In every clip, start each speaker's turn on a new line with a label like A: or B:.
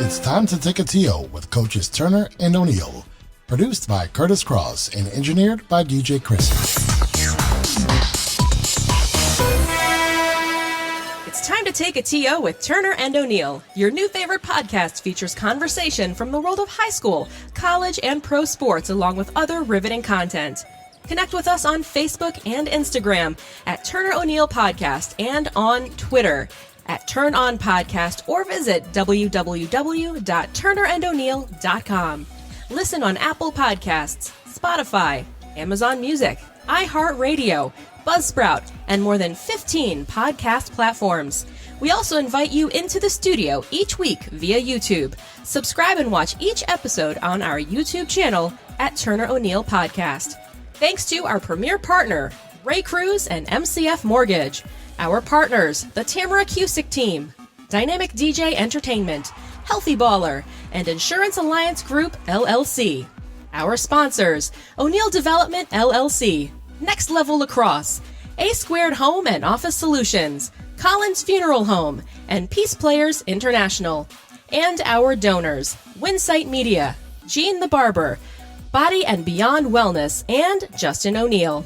A: It's time to take a TO with coaches Turner and O'Neill. Produced by Kurtis Cross and engineered by DJ Krissy.
B: It's time to take a TO with Turner and O'Neill. Your new favorite podcast features conversation from the world of high school, college, and pro sports, along with other riveting content. Connect with us on Facebook and Instagram at Turner O'Neill Podcast and on Twitter at Turn On Podcast, or visit www.turnerando'neill.com. Listen on Apple Podcasts, Spotify, Amazon Music, iHeartRadio, Buzzsprout, and more than 15 podcast platforms. We also invite you into the studio each week via YouTube. Subscribe and watch each episode on our YouTube channel at Turner O'Neill Podcast. Thanks to our premier partner, Ray Cruz and MCF Mortgage. Our partners, the Tamara Cusick Team, Dynamic DJ Entertainment, Healthy Baller, and Insurance Alliance Group, LLC. Our sponsors, O'Neill Development, LLC, Next Level Lacrosse, A Squared Home and Office Solutions, Collins Funeral Home, and Peace Players International. And our donors, Winsight Media, Gene the Barber, Body and Beyond Wellness, and Justin O'Neill.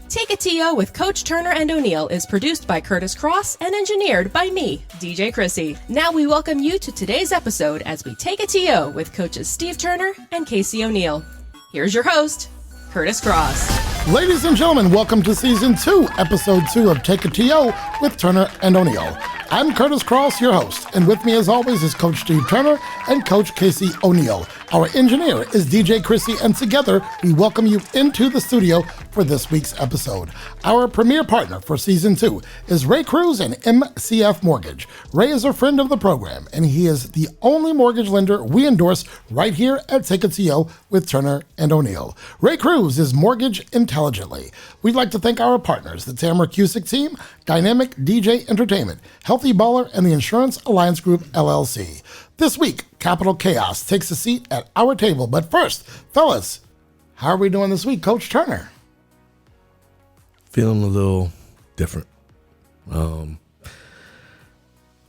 B: Take a TO with Coach Turner and O'Neill is produced by Kurtis Cross and engineered by me, DJ Krissy. Now we welcome you to today's episode as we take a TO with coaches Steve Turner and Casey O'Neill. Here's your host, Kurtis Cross.
A: Ladies and gentlemen, welcome to Season 2, Episode 2 of Take a TO with Turner and O'Neill. I'm Kurtis Cross, your host, and with me as always is Coach Steve Turner and Coach Casey O'Neill. Our engineer is DJ Krissy, and together we welcome you into the studio for this week's episode. Our premier partner for Season 2 is Ray Cruz and MCF Mortgage. Ray is a friend of the program, and he is the only mortgage lender we endorse right here at Take a TO with Turner and O'Neill. Ray Cruz is mortgage intelligently. We'd like to thank our partners, the Tamara Cusick Team, Dynamic DJ Entertainment, Healthy Baller, and the Insurance Alliance Group, LLC. This week, Capital Chaos takes a seat at our table. But first, fellas, how are we doing this week, Coach Turner?
C: Feeling a little different. I'm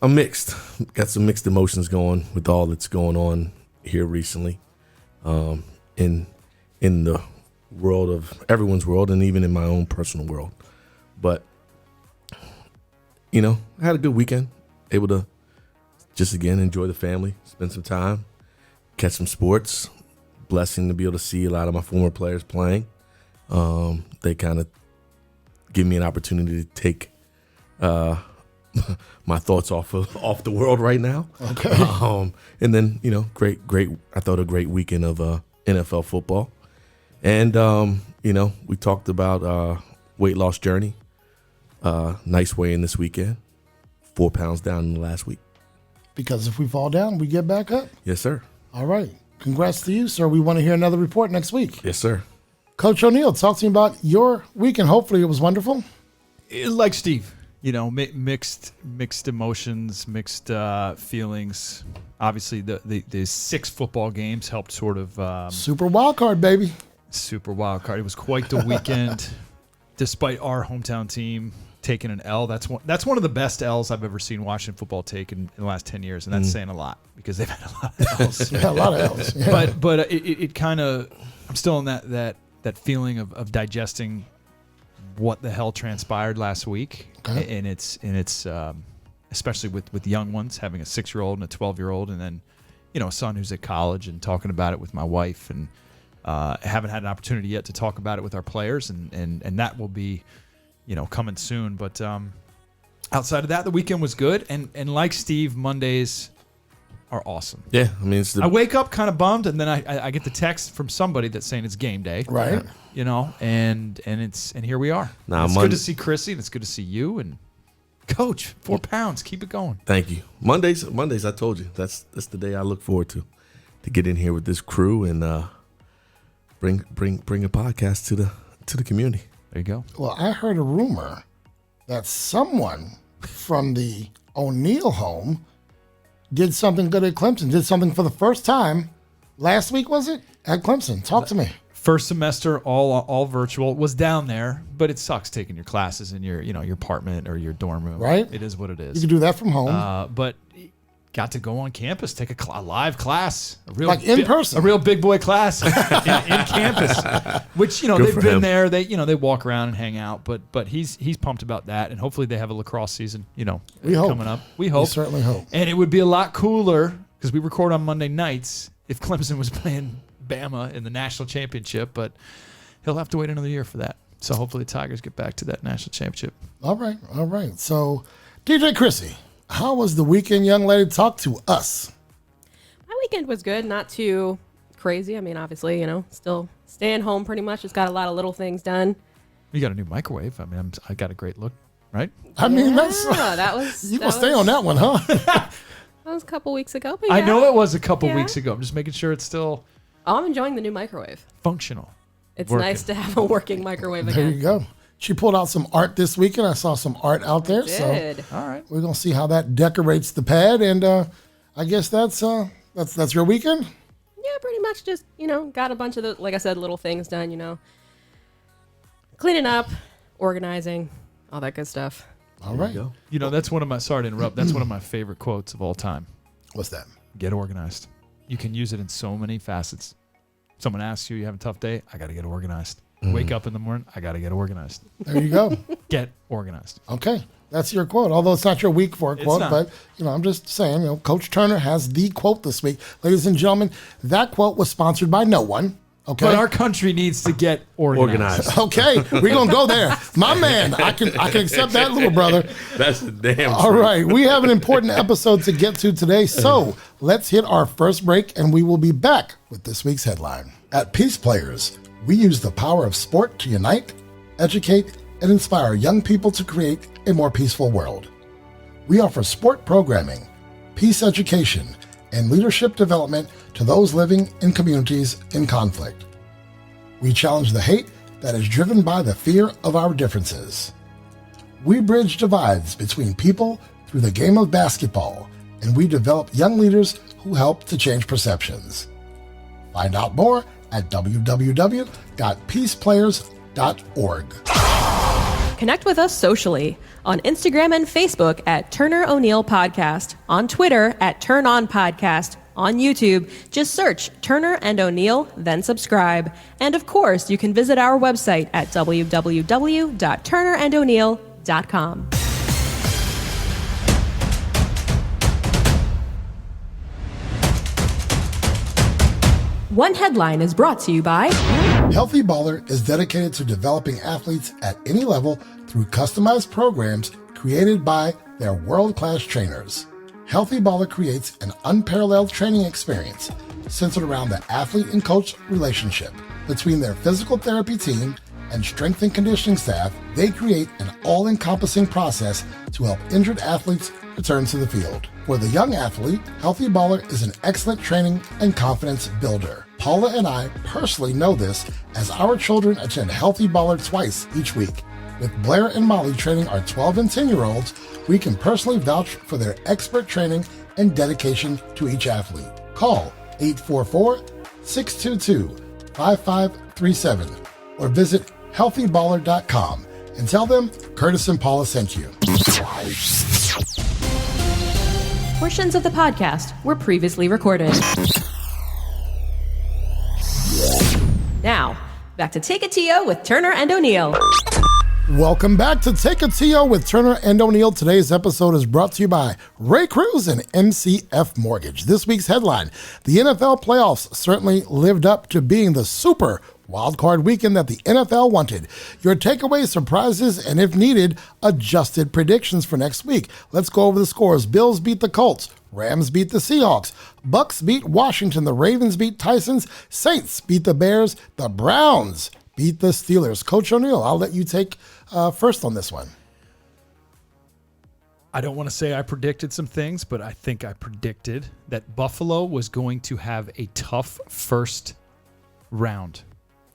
C: mixed. Got some mixed emotions going with all that's going on here recently. In the world of everyone's world, and even in my own personal world. But I had a good weekend. Able to just again enjoy the family, spend some time, catch some sports. Blessing to be able to see a lot of my former players playing. They kind of give me an opportunity to take my thoughts off the world right now.
A: Okay.
C: And then great. I thought a great weekend of NFL football, and we talked about weight loss journey. Nice weigh in this weekend. 4 pounds down in the last week.
A: Because if we fall down, we get back up.
C: Yes, sir.
A: All right. Congrats to you, sir. We want to hear another report next week.
C: Yes, sir.
A: Coach O'Neill, talk to me about your weekend. Hopefully it was wonderful.
D: Like Steve, mixed emotions, mixed feelings. Obviously, the 6 football games helped sort of
A: Super wild card, baby.
D: Super wild card. It was quite the weekend, despite our hometown team taking an L. That's one of the best L's I've ever seen Washington football take in the last 10 years, and that's saying a lot because they've had a lot of L's.
A: Yeah, a lot of L's. Yeah.
D: But it kind of, I'm still in that feeling of digesting what the hell transpired last week,
A: okay.
D: and it's especially with young ones, having a 6-year-old and a 12-year-old, and then a son who's at college, and talking about it with my wife, and haven't had an opportunity yet to talk about it with our players, and that will be coming soon. But outside of that, the weekend was good, and like Steve, Mondays are awesome.
C: Yeah, I mean,
D: I wake up kind of bummed, and then I get the text from somebody that's saying it's game day.
A: Right.
D: And here we are. It's good to see Krissy, and it's good to see you, and Coach, 4 pounds. Keep it going.
C: Thank you. Mondays, I told you, that's the day I look forward to get in here with this crew and bring a podcast to the community.
D: There you go.
A: Well, I heard a rumor that someone from the O'Neal home did something good at Clemson, did something for the first time last week, was it? At Clemson. Talk to me.
D: First semester, all virtual, was down there, but it sucks taking your classes in your apartment or your dorm room.
A: Right.
D: It is what it is.
A: You can do that from home.
D: But got to go on campus, take a live class,
A: in person,
D: a real big boy class in campus. Which they've been there. They walk around and hang out. But he's pumped about that, and hopefully they have a lacrosse season. Coming up. We hope.
A: We certainly hope.
D: And it would be a lot cooler because we record on Monday nights if Clemson was playing Bama in the national championship, but he'll have to wait another year for that. So hopefully the Tigers get back to that national championship.
A: All right. So, DJ Krissy, how was the weekend, young lady? Talk to us.
B: My weekend was good, not too crazy. I mean, obviously, still staying home pretty much. Just got a lot of little things done.
D: You got a new microwave. I mean, I got a great look, right?
A: I mean,
B: that was.
A: You gonna stay on that one, huh?
B: That was a couple weeks ago. But
D: I know it was a couple weeks ago. I'm just making sure it's still.
B: Oh, I'm enjoying the new microwave.
D: Functional.
B: It's nice to have a working microwave again.
A: There you go. She pulled out some art this weekend. I saw some art out there. So
D: all right,
A: we're gonna see how that decorates the pad, and I guess that's your weekend.
B: Yeah, pretty much. Just got a bunch of the, like I said, little things done. Cleaning up, organizing, all that good stuff.
A: All right.
D: That's one of my. Sorry to interrupt. That's one of my favorite quotes of all time.
A: What's that?
D: Get organized. You can use it in so many facets. Someone asks you have a tough day, I got to get organized. Wake up in the morning, I got to get organized.
A: There you go.
D: Get organized.
A: Okay. That's your quote, although it's not your week for a quote, but I'm just saying, Coach Turner has the quote this week. Ladies and gentlemen, that quote was sponsored by no one. Okay.
D: But our country needs to get organized.
A: Okay, we're gonna go there. My man, I can accept that, little brother.
C: That's the damn
A: All right, we have an important episode to get to today, so let's hit our first break and we will be back with this week's headline. At Peace Players, we use the power of sport to unite, educate, and inspire young people to create a more peaceful world. We offer sport programming, peace education, and leadership development to those living in communities in conflict. We challenge the hate that is driven by the fear of our differences. We bridge divides between people through the game of basketball, and we develop young leaders who help to change perceptions. Find out more at www.peaceplayers.org.
B: Connect with us socially on Instagram and Facebook at Turner O'Neill Podcast, on Twitter at Turn On Podcast, on YouTube, just search Turner and O'Neill, then subscribe. And of course, you can visit our website at www.turnerando'neill.com. One Headline is brought to you by
A: Healthy Baller is dedicated to developing athletes at any level through customized programs created by their world-class trainers. Healthy Baller creates an unparalleled training experience centered around the athlete and coach relationship. Between their physical therapy team and strength and conditioning staff, they create an all-encompassing process to help injured athletes return to the field. For the young athlete, Healthy Baller is an excellent training and confidence builder. Paula and I personally know this as our children attend Healthy Baller twice each week. With Blair and Molly training our 12 and 10-year-olds, we can personally vouch for their expert training and dedication to each athlete. Call 844-622-5537 or visit healthyballer.com and tell them Curtis and Paula sent you.
B: Portions of the podcast were previously recorded. Now, back to Take a T.O. with Turner and O'Neill.
A: Welcome back to Take a T.O. with Turner and O'Neill. Today's episode is brought to you by Ray Cruz and MCF Mortgage. This week's headline: the NFL playoffs certainly lived up to being the super Wild card weekend that the NFL wanted. Your takeaways, surprises, and if needed, adjusted predictions for next week. Let's go over the scores. Bills beat the Colts. Rams beat the Seahawks. Bucks beat Washington. The Ravens beat Titans. Saints beat the Bears. The Browns beat the Steelers. Coach O'Neill, I'll let you take first on this one.
D: I don't want to say I predicted some things, but I think I predicted that Buffalo was going to have a tough first round.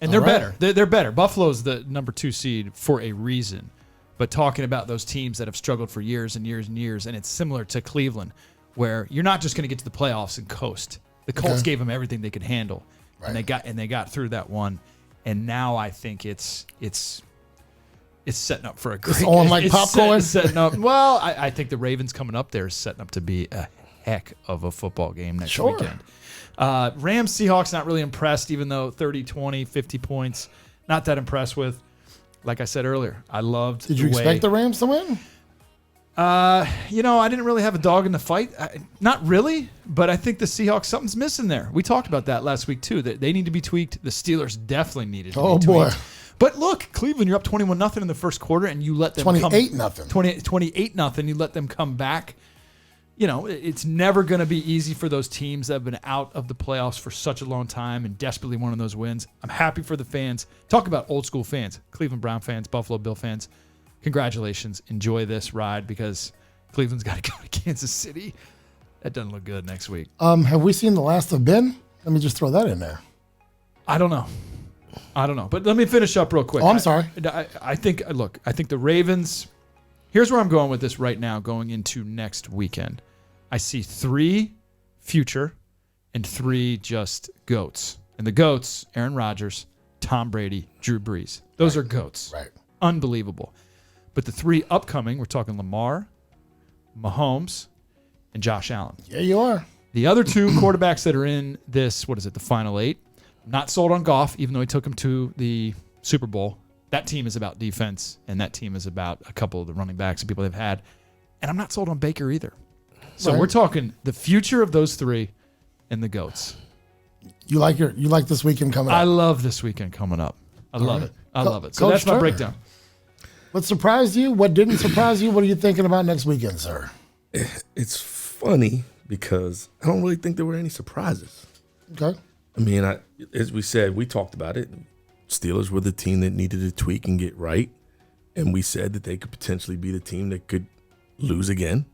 D: And they're better. They're better. Buffalo's the number 2 seed for a reason. But talking about those teams that have struggled for years and years and years, and it's similar to Cleveland, where you're not just going to get to the playoffs and coast. The Colts gave them everything they could handle, and they got through that one. And now I think it's setting up for a great.
A: It's on like popcorn.
D: Setting up. Well, I think the Ravens coming up there is setting up to be a heck of a football game next weekend. Rams Seahawks, not really impressed, even though 30-20, 50 points, not that impressed with. Like I said earlier, I loved.
A: Did you expect the Rams to win?
D: I didn't really have a dog in the fight. Not really, but I think the Seahawks, something's missing there. We talked about that last week too. That they need to be tweaked. The Steelers definitely needed to be tweaked.
A: Boy.
D: But look, Cleveland, you're up 21-0 in the first quarter, and you let them
A: 28-0.
D: 28-0. You let them come back. It's never going to be easy for those teams that have been out of the playoffs for such a long time and desperately wanting those wins. I'm happy for the fans. Talk about old school fans, Cleveland Brown fans, Buffalo Bill fans. Congratulations. Enjoy this ride because Cleveland's got to go to Kansas City. That doesn't look good next week.
A: Have we seen the last of Ben? Let me just throw that in there.
D: I don't know. But let me finish up real quick.
A: Oh, I'm sorry.
D: I think the Ravens, here's where I'm going with this right now going into next weekend. I see 3 future and 3 just GOATs. And the GOATs, Aaron Rodgers, Tom Brady, Drew Brees. Those are GOATs.
A: Right.
D: Unbelievable. But the 3 upcoming, we're talking Lamar, Mahomes, and Josh Allen.
A: Yeah, you are.
D: The other 2 quarterbacks that are in this, the final 8, not sold on Goff, even though he took him to the Super Bowl. That team is about defense, and that team is about a couple of the running backs and people they've had. And I'm not sold on Baker either. So we're talking the future of those 3 and the GOATs.
A: You like this weekend coming up?
D: I love this weekend coming up. I love it. I love it. So
A: Coach
D: that's my
A: Turner.
D: breakdown.
A: What surprised you? What didn't surprise you? What are you thinking about next weekend, sir?
C: It's funny because I don't really think there were any surprises.
A: Okay.
C: I mean, as we said, we talked about it. Steelers were the team that needed to tweak and get right. And we said that they could potentially be the team that could lose again.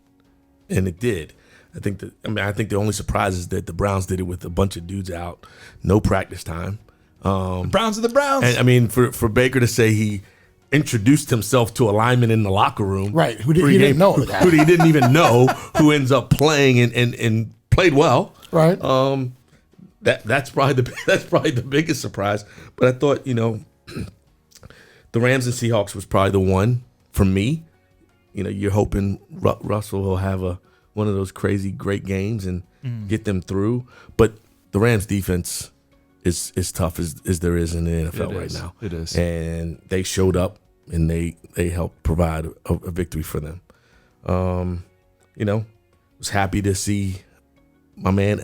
C: And it did. I think the only surprise is that the Browns did it with a bunch of dudes out, no practice time.
D: The Browns are the Browns.
C: And I mean, for Baker to say he introduced himself to a lineman in the locker room,
A: right? He didn't know that.
C: Who he didn't even know, who ends up playing and played well,
A: right?
C: That's probably the biggest surprise. But I thought the Rams and Seahawks was probably the one for me. You're hoping Russell will have one of those crazy great games and get them through. But the Rams defense is tough as there is in the NFL right now.
D: It is.
C: And they showed up and they helped provide a victory for them. Was happy to see my man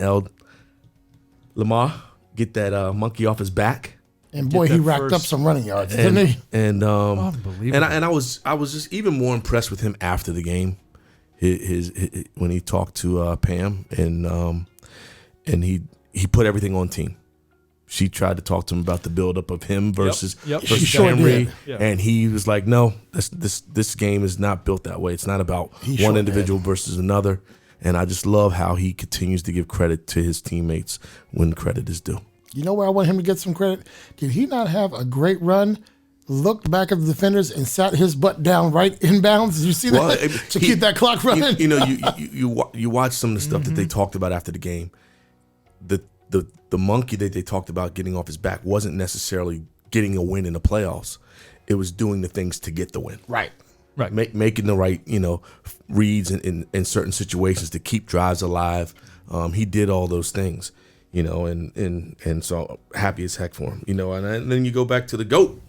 C: Lamar get that monkey off his back.
A: And boy, he racked up some running yards, didn't he?
C: And
D: unbelievable.
C: And I was just even more impressed with him after the game. His when he talked to Pam and he put everything on team. She tried to talk to him about the buildup of him versus Henry, and he was like, "No, this game is not built that way. It's not about one individual versus another." And I just love how he continues to give credit to his teammates when credit is due.
A: You know where I want him to get some credit? Did he not have a great run, looked back at the defenders, and sat his butt down right inbounds? Did you see that? Keep that clock running?
C: You watch some of the stuff that they talked about after the game. The monkey that they talked about getting off his back wasn't necessarily getting a win in the playoffs. It was doing the things to get the win.
A: Right.
C: Making the right, reads in certain situations to keep drives alive. He did all those things, and so happy as heck for him, and then you go back to the GOAT.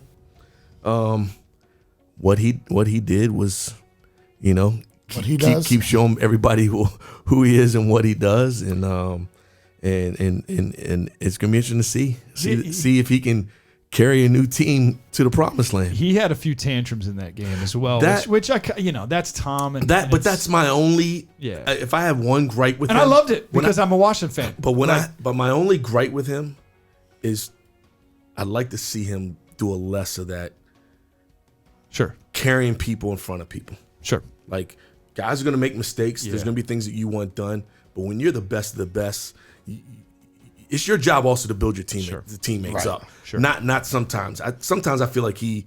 C: What he did was,
A: what he does.
C: Keep showing everybody who he is and what he does, and it's gonna be interesting to see if he can carry a new team to the promised land.
D: He had a few tantrums in that game as well, which that's Tom. And
C: but that's my only.
D: Yeah.
C: If I have one gripe with him,
D: and I loved it because I'm a Washington fan.
C: But my only gripe with him is, I'd like to see him do a less of that.
D: Sure.
C: Carrying people in front of people.
D: Sure.
C: Like, guys are going to make mistakes. Yeah. There's going to be things that you want done. But when you're the best of the best, it's your job also to build your the teammates up.
D: Sure.
C: Not sometimes. Sometimes I feel like he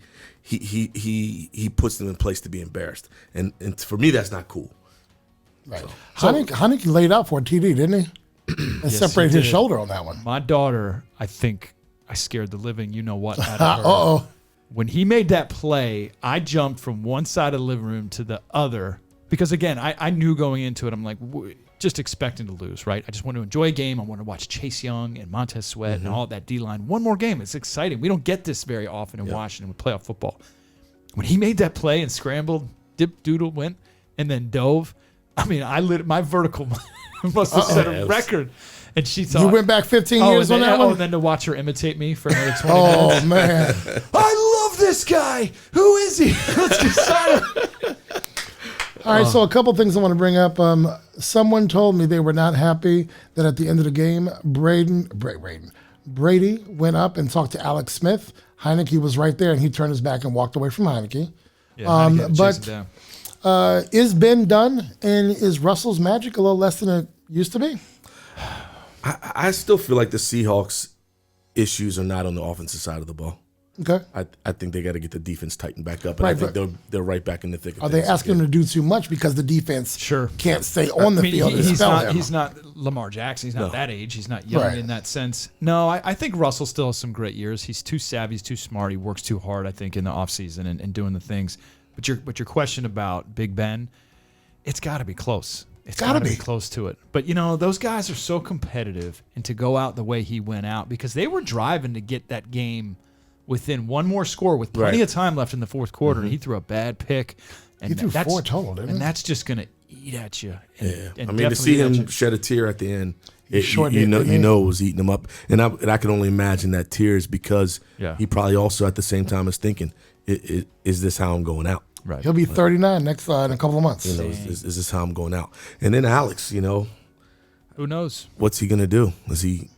C: puts them in place to be embarrassed. And for me, that's not cool.
A: Right. So, Heineke laid out for a TD, didn't he? And separated his shoulder on that one.
D: My daughter, I think I scared the living out of her.
A: Uh-oh.
D: When he made that play, I jumped from one side of the living room to the other because, again, I knew going into it, I'm like, just expecting to lose, right? I just want to enjoy a game. I want to watch Chase Young and Montez Sweat and all that D-line. One more game. It's exciting. We don't get this very often in Washington with playoff football. When he made that play and scrambled, dip, doodle, went, and then dove, I mean, my vertical must have set a record. And she thought,
A: you went back 15 years on that one?
D: And then to watch her imitate me for another 20
A: Oh,
D: minutes.
A: man.
D: I love this guy. Who is he? Let's get started.
A: All right, so a couple things I want to bring up. Someone told me they were not happy that at the end of the game, Brady went up and talked to Alex Smith. Heineke was right there, and he turned his back and walked away from Heineke.
D: Yeah,
A: but is Ben done, and is Russell's magic a little less than it used to be?
C: I still feel like the Seahawks' issues are not on the offensive side of the ball.
A: Okay.
C: I think they got to get the defense tightened back up, and I think they're right back in the thick of things.
A: Are they asking him to do too much because the defense can't stay on the field?
D: He's not Lamar Jackson. He's not that age. He's not young in that sense. No, I think Russell still has some great years. He's too savvy. He's too smart. He works too hard, I think, in the offseason and doing the things. But your question about Big Ben, it's got to be close. It's got to be close to it. But, those guys are so competitive, and to go out the way he went out, because they were driving to get that game within one more score with plenty of time left in the fourth quarter, and he threw a bad pick. And
A: he threw 4 total, didn't he?
D: And that's just going to eat at you.
C: And I mean, to see him shed a tear at the end, you know it was eating him up. And I can only imagine that tears because he probably also at the same time is thinking, is this how I'm going out?
A: Right. He'll be 39 next in a couple of months.
C: Is this how I'm going out? And then Alex,
D: who knows?
C: What's he going to do? Does he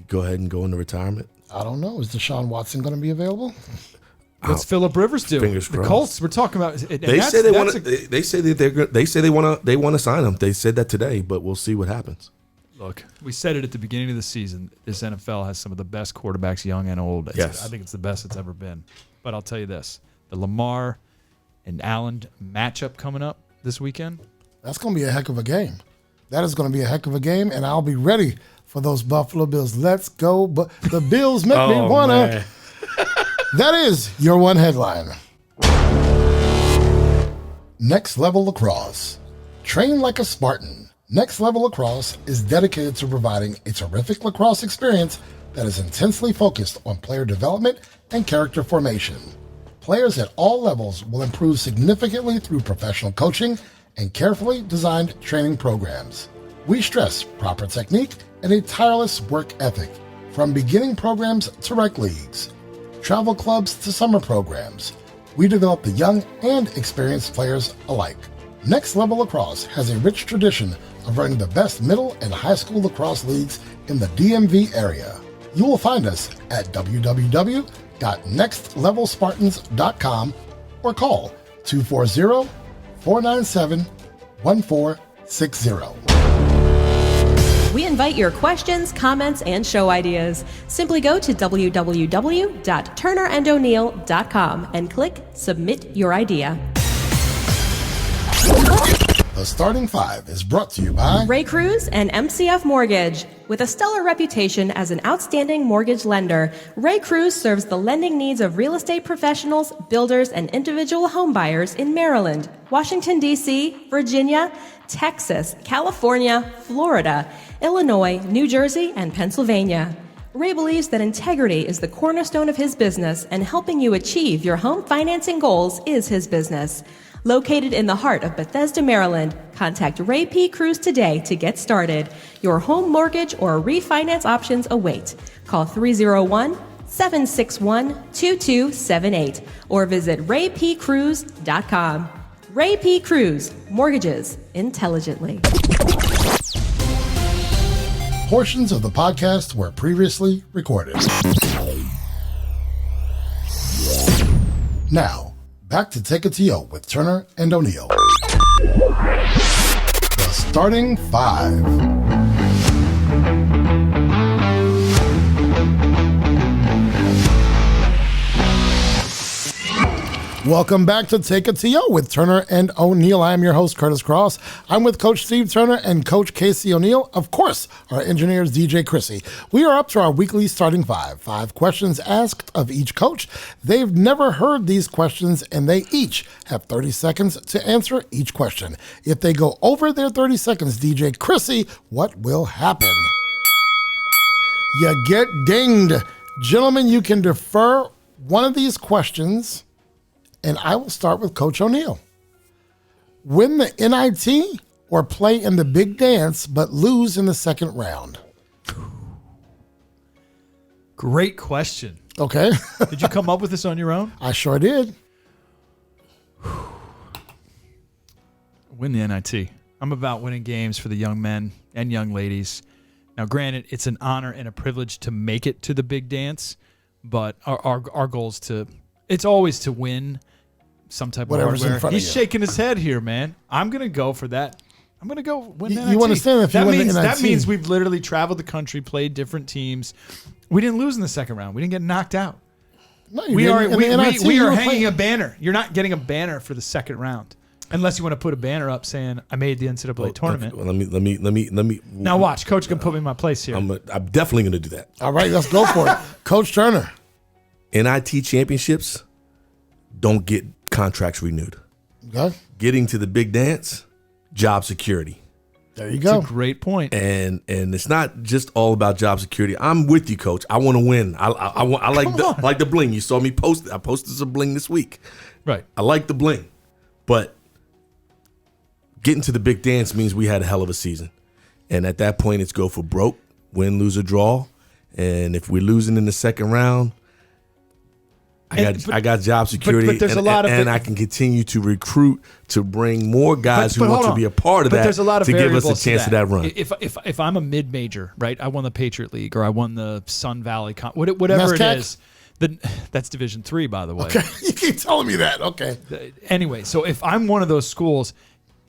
C: go ahead and go into retirement?
A: I don't know. Is Deshaun Watson going to be available?
D: What's Phillip Rivers do?
C: Fingers crossed.
D: The Colts. We're talking about.
C: They say they want to sign him. They said that today, but we'll see what happens.
D: Look, we said it at the beginning of the season. This NFL has some of the best quarterbacks, young and old.
C: Yes.
D: I think it's the best it's ever been. But I'll tell you this: the Lamar and Allen matchup coming up this weekend.
A: That's going to be a heck of a game. That is going to be a heck of a game, and I'll be ready for those Buffalo Bills. Let's go. But the Bills make me want to. That is your one headline. Next Level Lacrosse. Train like a Spartan. Next Level Lacrosse is dedicated to providing a terrific lacrosse experience that is intensely focused on player development and character formation. Players at all levels will improve significantly through professional coaching and carefully designed training programs. We stress proper technique and a tireless work ethic, from beginning programs to rec leagues, travel clubs to summer programs. We develop the young and experienced players alike. Next Level Lacrosse has a rich tradition of running the best middle and high school lacrosse leagues in the DMV area. You will find us at www.nextlevelspartans.com or call 240-497-1460.
B: We invite your questions, comments, and show ideas. Simply go to www.turneroneillpodcast.com and click Submit Your Idea.
A: The Starting Five is brought to you by
B: Ray Cruz and MCF Mortgage. With a stellar reputation as an outstanding mortgage lender, Ray Cruz serves the lending needs of real estate professionals, builders, and individual home buyers in Maryland, Washington, D.C., Virginia, Texas, California, Florida, Illinois, New Jersey, and Pennsylvania. Ray believes that integrity is the cornerstone of his business, and helping you achieve your home financing goals is his business. Located in the heart of Bethesda, Maryland, contact Ray P. Cruz today to get started. Your home mortgage or refinance options await. Call 761-2278 or visit raypcruz.com. Ray P. Cruz, mortgages intelligently.
A: Portions of the podcast were previously recorded. Now, back to Take It to Yo with Turner and O'Neill. The starting five. Welcome back to Take It to Yo with Turner and O'Neill. I am your host, Kurtis Cross. I'm with Coach Steve Turner and Coach Casey O'Neill. Of course, our engineer is DJ Krissy. We are up to our weekly starting five. 5 questions asked of each coach. They've never heard these questions, and they each have 30 seconds to answer each question. If they go over their 30 seconds, DJ Krissy, what will happen? You get dinged. Gentlemen, you can defer one of these questions, and I will start with Coach O'Neill. Win the NIT or play in the big dance but lose in the second round?
D: Great question.
A: Okay.
D: Did you come up with this on your own?
A: I sure did.
D: Win the NIT. I'm about winning games for the young men and young ladies. Now, granted, it's an honor and a privilege to make it to the big dance, but our goal is it's always to win some type
A: Whatever's
D: of hardware.
A: in front
D: He's
A: of you.
D: shaking his head here, man. I'm going to go for that. I'm going to go win the NIT.
A: You understand if you win the NIT.
D: That means we've literally traveled the country, played different teams. We didn't lose in the second round. We didn't get knocked out.
A: No,
D: We are
A: you were
D: hanging
A: playing.
D: a banner. You're not getting a banner for the second round. Unless you want to put a banner up saying, I made the NCAA tournament.
C: Well, let me.
D: Now watch. Coach can put me in my place here.
C: I'm definitely going to do that.
A: All right, let's go for it. Coach Turner.
C: NIT championships don't get contracts renewed.
A: Okay.
C: Getting to the big dance, job security.
A: There you
D: That's
A: go.
D: a great point.
C: And it's not just all about job security. I'm with you, Coach. I want to win. I like the bling. You saw me post it. I posted some bling this week.
D: Right.
C: I like the bling, but getting to the big dance means we had a hell of a season. And at that point, it's go for broke, win, lose, or draw. And if we're losing in the second round, I got job security,
D: but there's a lot of
C: and I can continue to recruit to bring more guys who want to be a part of that
D: there's a lot of
C: to give us a
D: variables to
C: chance of that run.
D: If I'm a mid-major, right, I won the Patriot League or I won the Sun Valley, whatever it
A: NESCAC?
D: is, that's Division III, by the way.
A: Okay. You keep telling me that. Okay.
D: Anyway, so if I'm one of those schools,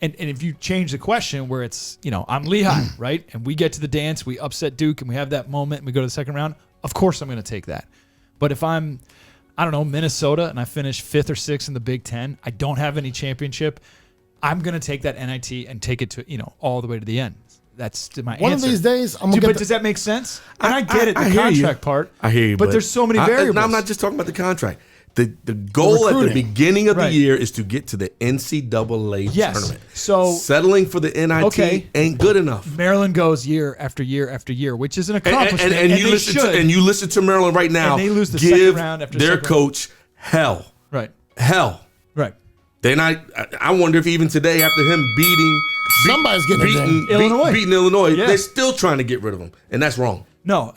D: and if you change the question where it's, I'm Lehigh, right, and we get to the dance, we upset Duke, and we have that moment, and we go to the second round, of course I'm going to take that. But if I'm, I don't know, Minnesota, and I finish 5th or 6th in the Big Ten, I don't have any championship, I'm going to take that NIT and take it to, all the way to the end. That's my
A: One
D: answer.
A: of these days, I'm going to
D: But does that make sense? And I get it, the
C: hear you.
D: contract part.
C: I hear you,
D: but there's so many variables.
C: I'm not just talking about the contract. The goal at the
A: recruiting.
C: beginning of the
D: Right.
C: year is to get to the NCAA
D: Yes.
C: tournament.
D: So
C: settling for the NIT
D: Okay.
C: ain't good enough.
D: Maryland goes year after year after year, which is an accomplishment.
C: And
D: and
C: you
D: they
C: listen
D: should.
C: and you listen to Maryland right now.
D: And they lose the
C: give
D: second round after
C: their
D: second
C: coach hell.
D: Right.
C: Hell.
D: Right.
C: They're not. I wonder if even today, after him
A: Somebody's getting it done.
D: Illinois.
C: Illinois,
D: Yeah.
C: they're still trying to get rid of him, and that's wrong.
D: No,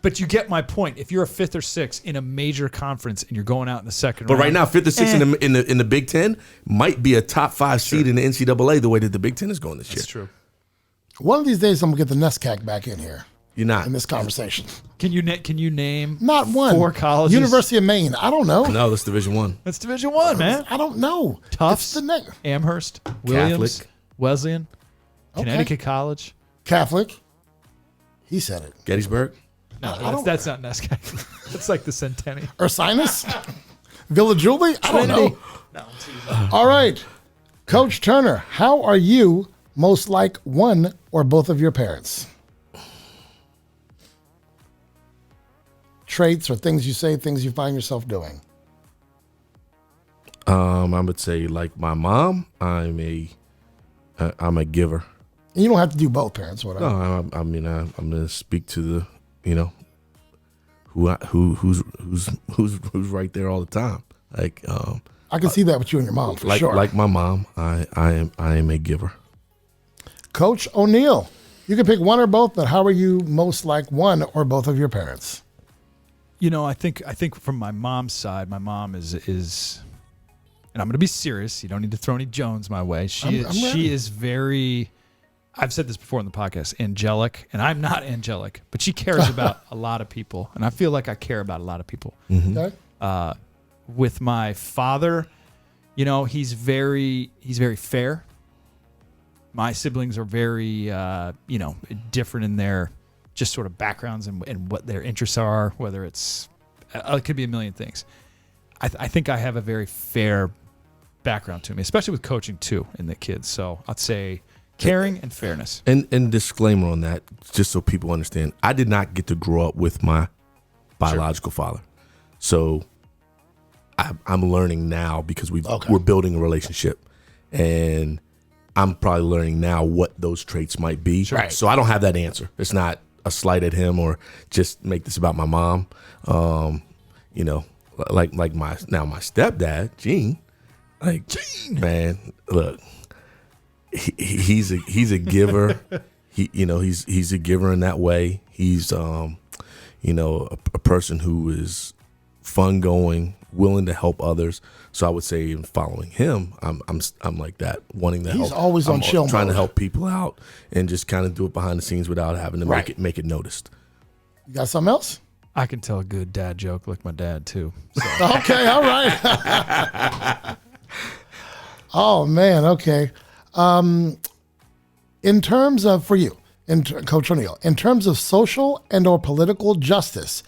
D: but you get my point. If you're a 5th or 6th in a major conference and you're going out in the second
C: But
D: round,
C: right now, 5th or 6th in the Big Ten might be a top 5 seed in the NCAA the way that the Big Ten is going this year.
D: That's true.
A: One of these days, I'm going to get the NESCAC back in here
C: You're not.
A: in this conversation.
D: Can you name
A: Not one.
D: 4 colleges?
A: University of Maine. I don't know.
C: No, that's Division One.
D: That's Division I, man.
A: I don't know.
D: Tufts,
A: It's the
D: Amherst, Williams, Wesleyan,
A: Okay.
D: Connecticut College.
A: Catholic. He said it.
C: Gettysburg.
D: No, that's not NESCAC. That's like the Centennial.
A: Ursinus? Villa Julie? I don't know.
D: No,
A: All right. Coach Turner, how are you most like one or both of your parents? Traits or things you say, things you find yourself doing.
C: I would say like my mom. I'm a giver.
A: And you don't have to do both parents, whatever.
C: No, I'm gonna speak to the who's right there all the time. Like
A: I can see that with you and your mom for sure.
C: Like my mom, I am a giver.
A: Coach O'Neill, you can pick one or both, but how are you most like one or both of your parents?
D: I think from my mom's side, my mom is, and I'm going to be serious. You don't need to throw any Jones my way. She is very, I've said this before in the podcast, angelic, and I'm not angelic, but she cares about a lot of people, and I feel like I care about a lot of people.
C: Mm-hmm.
A: Okay.
D: With my father, he's very fair. My siblings are very, different in their just sort of backgrounds and what their interests are, whether it could be a million things. I think I have a very fair background to me, especially with coaching too in the kids. So I'd say caring and fairness.
C: And disclaimer on that, just so people understand, I did not get to grow up with my biological father. So I'm learning now because we're building a relationship, and I'm probably learning now what those traits might be.
A: Sure. Right.
C: So I don't have that answer. It's not a slight at him or just make this about my mom. Like my stepdad, Gene. Like, Gene, man, look, he's a giver. He's a giver in that way. He's a person who is fun going, willing to help others. So I would say in following him, I'm like that, wanting to help.
A: He's always on chill
C: trying
A: mode.
C: to help people out and just kind of do it behind the scenes without having to make it noticed.
A: You got something else?
D: I can tell a good dad joke like my dad too. So.
A: Okay, all right. Oh man, okay. In terms of, for you, Coach O'Neil, in terms of social and or political justice,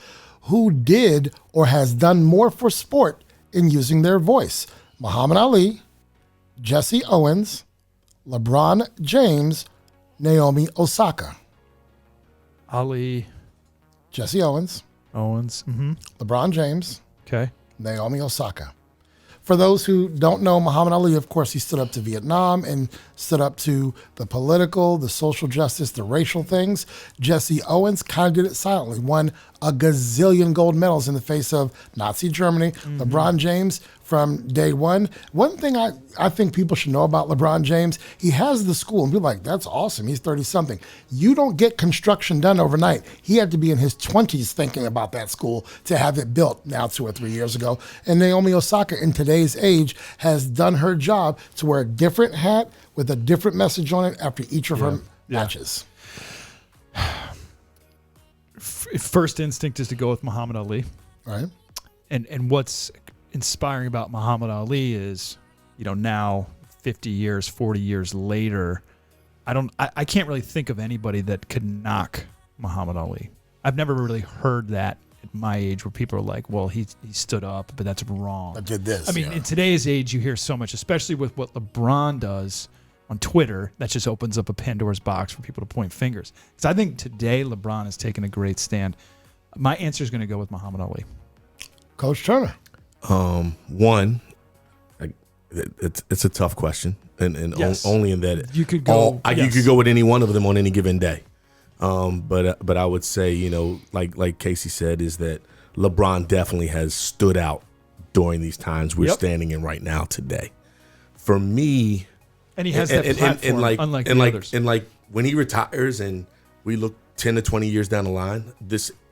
A: who did or has done more for sport in using their voice? Muhammad Ali, Jesse Owens, LeBron James, Naomi Osaka.
D: Ali,
A: Jesse Owens, LeBron James,
D: okay,
A: Naomi Osaka. For those who don't know Muhammad Ali, of course, he stood up to Vietnam and stood up to the political, the social justice, the racial things. Jesse Owens kind of did it silently, won a gazillion gold medals in the face of Nazi Germany. LeBron James from day one. One thing I think people should know about LeBron James, he has the school and be like, that's awesome. He's 30-something. You don't get construction done overnight. He had to be in his 20s thinking about that school to have it built now 2 or 3 years ago. And Naomi Osaka in today's age has done her job to wear a different hat with a different message on it after each of her matches.
D: First instinct is to go with Muhammad Ali.
A: Right.
D: And what's inspiring about Muhammad Ali is, now 50 years, 40 years later, I can't really think of anybody that could knock Muhammad Ali. I've never really heard that at my age where people are like, well, he stood up, but that's wrong.
A: I did this.
D: I mean, in today's age, you hear so much, especially with what LeBron does on Twitter, that just opens up a Pandora's box for people to point fingers. Because I think today LeBron has taken a great stand. My answer is going to go with Muhammad Ali.
A: Coach Turner.
C: One, it's a tough question, and
D: Yes.
C: only in that
D: You could go.
C: you could go with any one of them on any given day. But I would say, like Casey said, is that LeBron definitely has stood out during these times we're standing in right now today. For me,
D: And he has that platform, unlike the others.
C: And like when he retires and we look 10 to 20 years down the line,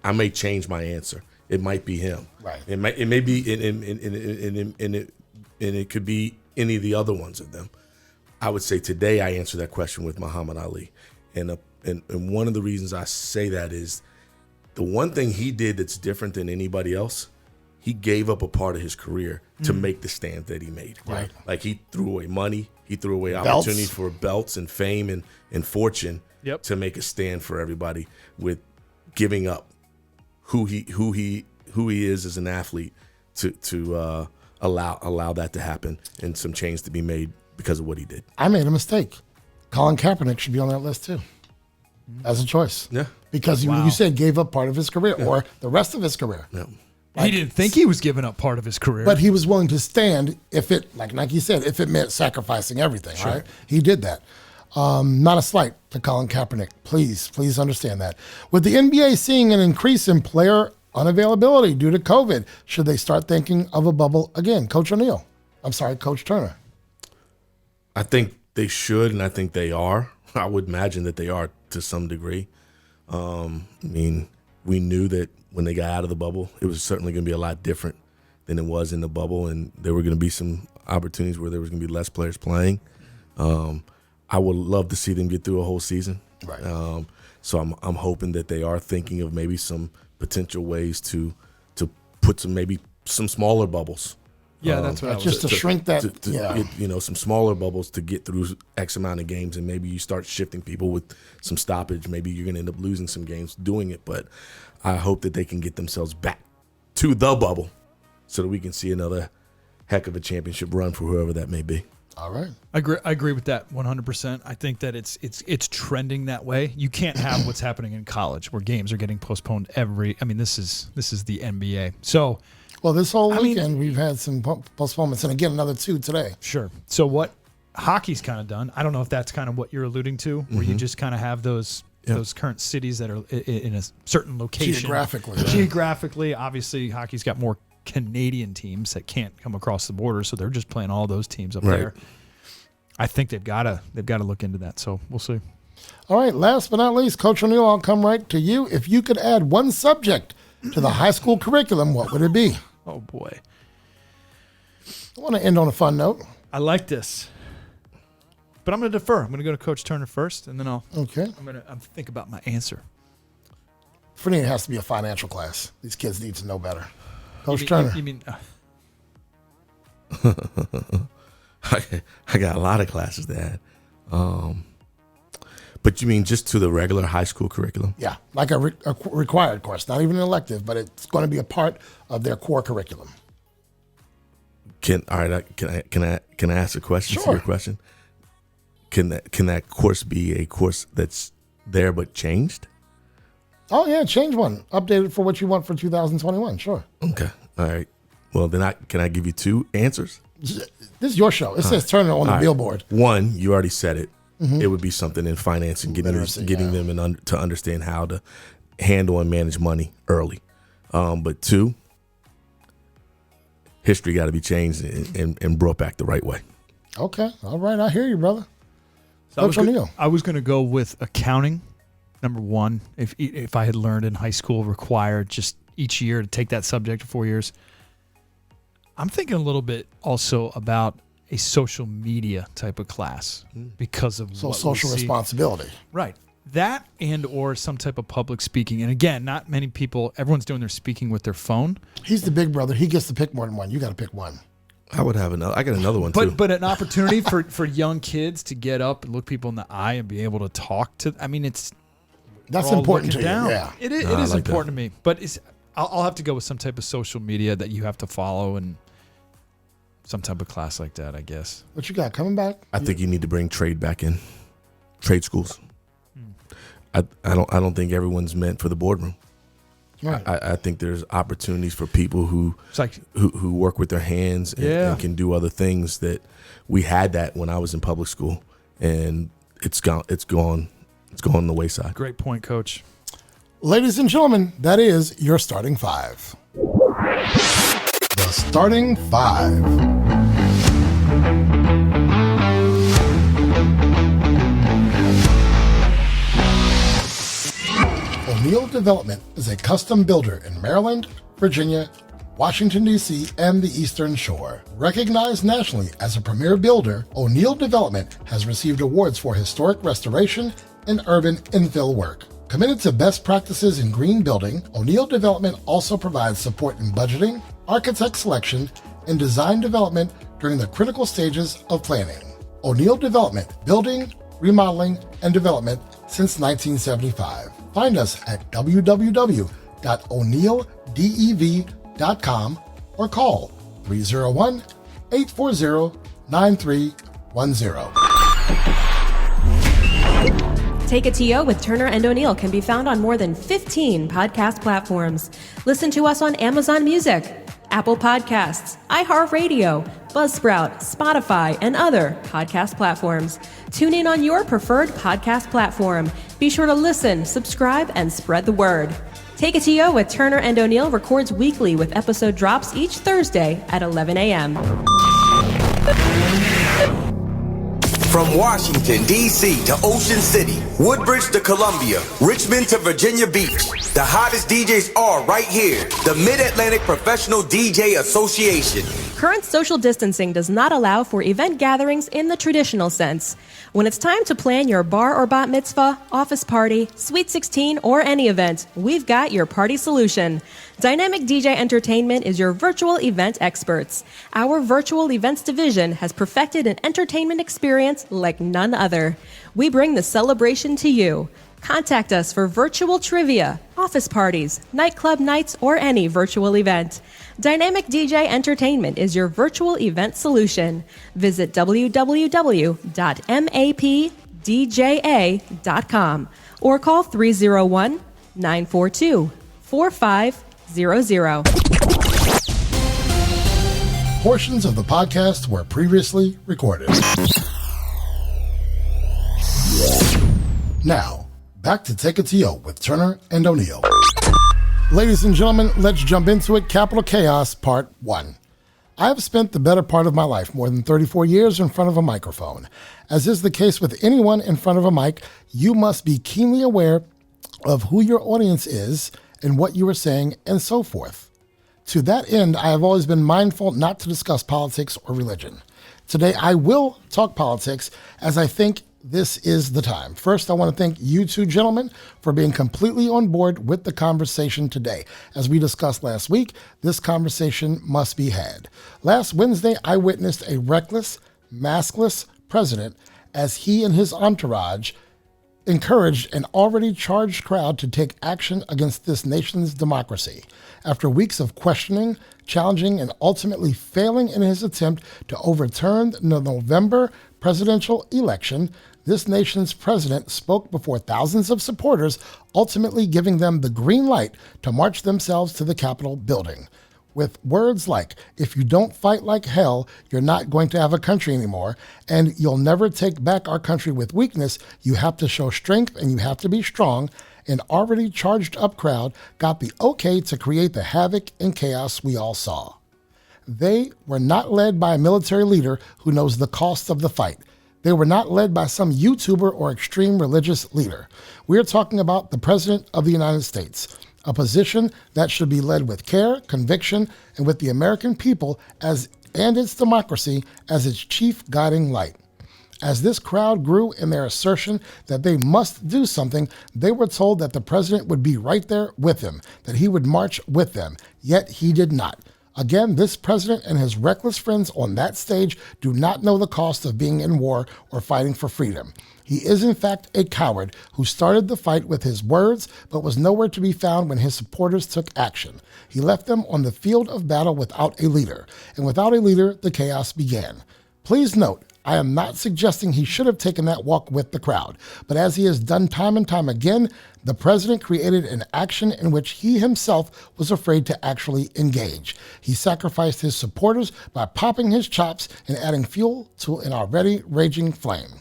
C: I may change my answer. It might be him.
A: Right.
C: It may be, and it could be any of the other ones of them. I would say today I answer that question with Muhammad Ali. And one of the reasons I say that is the one thing he did that's different than anybody else, he gave up a part of his career to make the stand that he made.
A: Right.
C: Like he threw away money. He threw away
A: Belts.
C: opportunity for belts and fame and fortune to make a stand for everybody with giving up who he is as an athlete to allow that to happen and some change to be made because of what he did.
A: I made a mistake. Colin Kaepernick should be on that list too, as a choice.
C: Yeah.
A: Because you said gave up part of his career or the rest of his career.
C: Yeah.
D: He didn't think he was giving up part of his career.
A: But he was willing to stand if it, like Nike said, if it meant sacrificing everything, right? He did that. Not a slight to Colin Kaepernick. Please understand that. With the NBA seeing an increase in player unavailability due to COVID, should they start thinking of a bubble again? Coach Turner.
C: I think they should, and I think they are. I would imagine that they are to some degree. I mean, we knew that when they got out of the bubble, it was certainly going to be a lot different than it was in the bubble, and there were going to be some opportunities where there was going to be less players playing. I would love to see them get through a whole season.
A: Right.
C: So I'm hoping that they are thinking of maybe some potential ways to put some smaller bubbles.
D: Yeah, that's what I was
A: just to shrink that.
C: Some smaller bubbles to get through X amount of games, and maybe you start shifting people with some stoppage. Maybe you're going to end up losing some games doing it, but I hope that they can get themselves back to the bubble so that we can see another heck of a championship run for whoever that may be.
A: All right.
D: I agree with that 100%. I think that it's trending that way. You can't have what's happening in college where games are getting postponed this is the NBA. So,
A: well, this whole weekend we've had some postponements, and again another 2 today.
D: Sure. So what hockey's kind of done, I don't know if that's kind of what you're alluding to, where you just kind of have those current cities that are in a certain location. Geographically, obviously, hockey's got more Canadian teams that can't come across the border, so they're just playing all those teams up there. I think they've got to look into that. So we'll see.
A: All right. Last but not least, Coach O'Neill, I'll come right to you. If you could add one subject to the high school curriculum, what would it be?
D: Oh boy.
A: I want to end on a fun note.
D: I like this, but I'm going to defer. I'm going to go to Coach Turner first, and then I'm going to think about my answer.
A: For me, it has to be a financial class. These kids need to know better. Coach Turner.
D: You mean
C: I got a lot of classes to add. But you mean just to the regular high school curriculum?
A: Yeah, like a required course, not even an elective, but it's going to be a part of their core curriculum.
C: Can I ask a question to
A: Sure.
C: your question? Can that course be a course that's there but changed?
A: Oh yeah, change one, update it for what you want for 2021. Sure.
C: Okay, all right. Well, then can I give you 2 answers?
A: This is your show. It says Turner on the billboard.
C: One, you already said it. It would be something in finance and getting them to understand how to handle and manage money early. But 2, history got to be changed and brought back the right way.
A: Okay. All right. I hear you, brother.
D: So I was going to go with accounting. Number 1, if I had learned in high school, required just each year to take that subject for 4 years. I'm thinking a little bit also about a social media type of class because of what
A: social responsibility.
D: Right. That and or some type of public speaking. And again, not many people, everyone's doing their speaking with their phone.
A: He's the big brother. He gets to pick more than one. You got to pick one.
C: I got another one too.
D: But an opportunity for young kids to get up and look people in the eye and be able to talk to,
A: that's important to you. Yeah.
D: It is important to me. But I'll have to go with some type of social media that you have to follow and some type of class like that, I guess.
A: What you got coming back?
C: I think you need to bring trade back in, trade schools. I don't think everyone's meant for the boardroom.
A: Right.
C: I think there's opportunities for people who work with their hands and can do other things that we had that when I was in public school, and it's gone the wayside.
D: Great point, Coach.
A: Ladies and gentlemen, that is your starting 5. The starting 5. O'Neill Development is a custom builder in Maryland, Virginia, Washington, D.C., and the Eastern Shore. Recognized nationally as a premier builder, O'Neill Development has received awards for historic restoration and urban infill work. Committed to best practices in green building, O'Neill Development also provides support in budgeting, architect selection, and design development during the critical stages of planning. O'Neill Development, building, remodeling, and development since 1975. Find us at www.o'neilldev.com or call 301-840-9310.
B: Take a TO with Turner and O'Neill can be found on more than 15 podcast platforms. Listen to us on Amazon Music, Apple Podcasts, iHeartRadio, Buzzsprout, Spotify, and other podcast platforms. Tune in on your preferred podcast platform. Be sure to listen, subscribe, and spread the word. Take a TO with Turner and O'Neill records weekly with episode drops each Thursday at 11 a.m.
E: From Washington, D.C. to Ocean City, Woodbridge to Columbia, Richmond to Virginia Beach, the hottest DJs are right here. The Mid-Atlantic Professional DJ Association.
B: Current social distancing does not allow for event gatherings in the traditional sense. When it's time to plan your bar or bat mitzvah, office party, sweet 16, or any event, we've got your party solution. Dynamic DJ Entertainment is your virtual event experts. Our virtual events division has perfected an entertainment experience like none other. We bring the celebration to you. Contact us for virtual trivia, office parties, nightclub nights, or any virtual event. Dynamic DJ Entertainment is your virtual event solution. Visit www.mapdja.com or call 301-942-4500.
A: Portions of the podcast were previously recorded. Now, back to Take It to Yo with Turner and O'Neill. Ladies and gentlemen, let's jump into it. Capital Chaos, Part 1. I have spent the better part of my life, more than 34 years, in front of a microphone. As is the case with anyone in front of a mic, you must be keenly aware of who your audience is and what you are saying and so forth. To that end, I have always been mindful not to discuss politics or religion. Today, I will talk politics as I think this is the time. First, I want to thank you two gentlemen for being completely on board with the conversation today. As we discussed last week, this conversation must be had. Last Wednesday, I witnessed a reckless, maskless president as he and his entourage encouraged an already charged crowd to take action against this nation's democracy. After weeks of questioning, challenging, and ultimately failing in his attempt to overturn the November presidential election, this nation's president spoke before thousands of supporters, ultimately giving them the green light to march themselves to the Capitol building. With words like, "If you don't fight like hell, you're not going to have a country anymore, and you'll never take back our country with weakness, you have to show strength and you have to be strong," an already charged up crowd got the okay to create the havoc and chaos we all saw. They were not led by a military leader who knows the cost of the fight. They were not led by some YouTuber or extreme religious leader. We are talking about the President of the United States, a position that should be led with care, conviction, and with the American people and its democracy as its chief guiding light. As this crowd grew in their assertion that they must do something, they were told that the president would be right there with them, that he would march with them, yet he did not. Again, this president and his reckless friends on that stage do not know the cost of being in war or fighting for freedom. He is in fact a coward who started the fight with his words, but was nowhere to be found when his supporters took action. He left them on the field of battle without a leader, and without a leader, the chaos began. Please note, I am not suggesting he should have taken that walk with the crowd, but as he has done time and time again, the president created an action in which he himself was afraid to actually engage. He sacrificed his supporters by popping his chops and adding fuel to an already raging flame.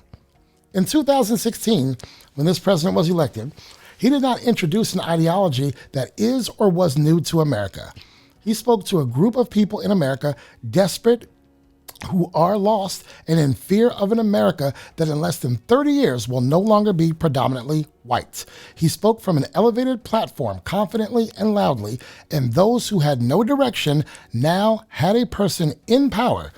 A: In 2016, when this president was elected, he did not introduce an ideology that is or was new to America. He spoke to a group of people in America desperate, who are lost and in fear of an America that in less than 30 years will no longer be predominantly white. He spoke from an elevated platform confidently and loudly, and those who had no direction now had a person in power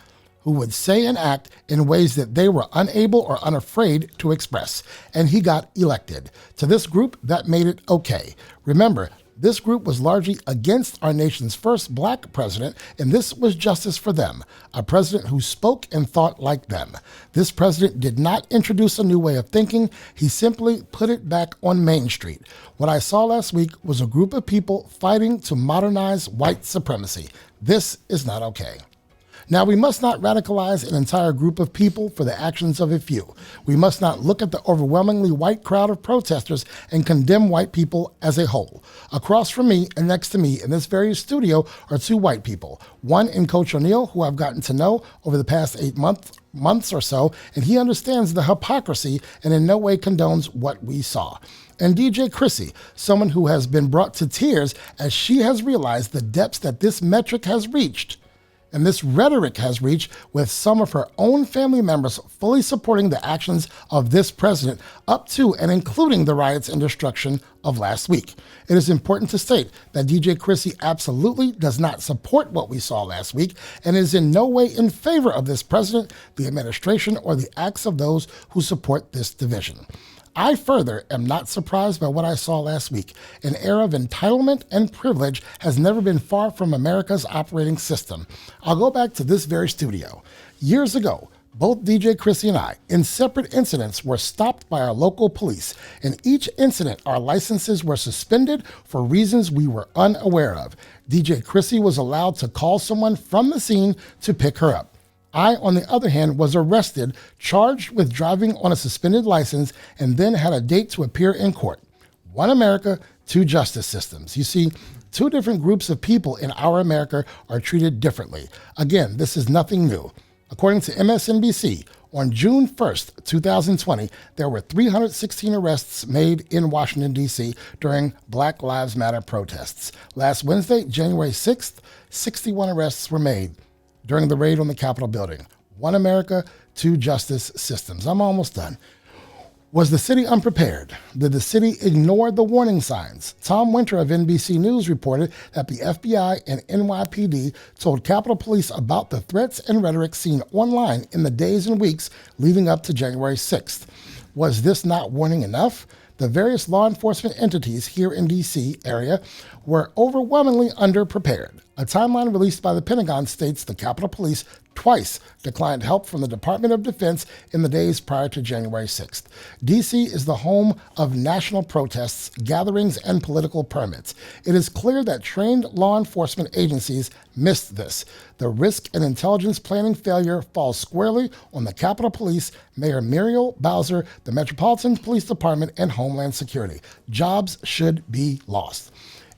A: who would say and act in ways that they were unable or unafraid to express. And he got elected. To this group, that made it okay. Remember, this group was largely against our nation's first black president, and this was justice for them, a president who spoke and thought like them. This president did not introduce a new way of thinking. He simply put it back on Main Street. What I saw last week was a group of people fighting to modernize white supremacy. This is not okay. Now, we must not radicalize an entire group of people for the actions of a few. We must not look at the overwhelmingly white crowd of protesters and condemn white people as a whole. Across from me and next to me in this very studio are two white people. One in Coach O'Neill, who I've gotten to know over the past 8 months or so, and he understands the hypocrisy and in no way condones what we saw. And DJ Krissy, someone who has been brought to tears as she has realized the depths that this metric has reached. And this rhetoric has reached with some of her own family members fully supporting the actions of this president up to and including the riots and destruction of last week. It is important to state that DJ Krissy absolutely does not support what we saw last week and is in no way in favor of this president, the administration, or the acts of those who support this division. I further am not surprised by what I saw last week. An era of entitlement and privilege has never been far from America's operating system. I'll go back to this very studio. Years ago, both DJ Krissy and I, in separate incidents, were stopped by our local police. In each incident, our licenses were suspended for reasons we were unaware of. DJ Krissy was allowed to call someone from the scene to pick her up. I, on the other hand, was arrested, charged with driving on a suspended license, and then had a date to appear in court. One America, two justice systems. You see, two different groups of people in our America are treated differently. Again, this is nothing new. According to MSNBC, on June 1st, 2020, there were 316 arrests made in Washington, D.C. during Black Lives Matter protests. Last Wednesday, January 6th, 61 arrests were made during the raid on the Capitol building. One America, two justice systems. I'm almost done. Was the city unprepared? Did the city ignore the warning signs? Tom Winter of NBC News reported that the FBI and NYPD told Capitol Police about the threats and rhetoric seen online in the days and weeks leading up to January 6th. Was this not warning enough? The various law enforcement entities here in D.C. area were overwhelmingly underprepared. A timeline released by the Pentagon states the Capitol Police twice declined help from the Department of Defense in the days prior to January 6th. D.C. is the home of national protests, gatherings, and political permits. It is clear that trained law enforcement agencies missed this. The risk and intelligence planning failure falls squarely on the Capitol Police, Mayor Muriel Bowser, the Metropolitan Police Department, and Homeland Security. Jobs should be lost.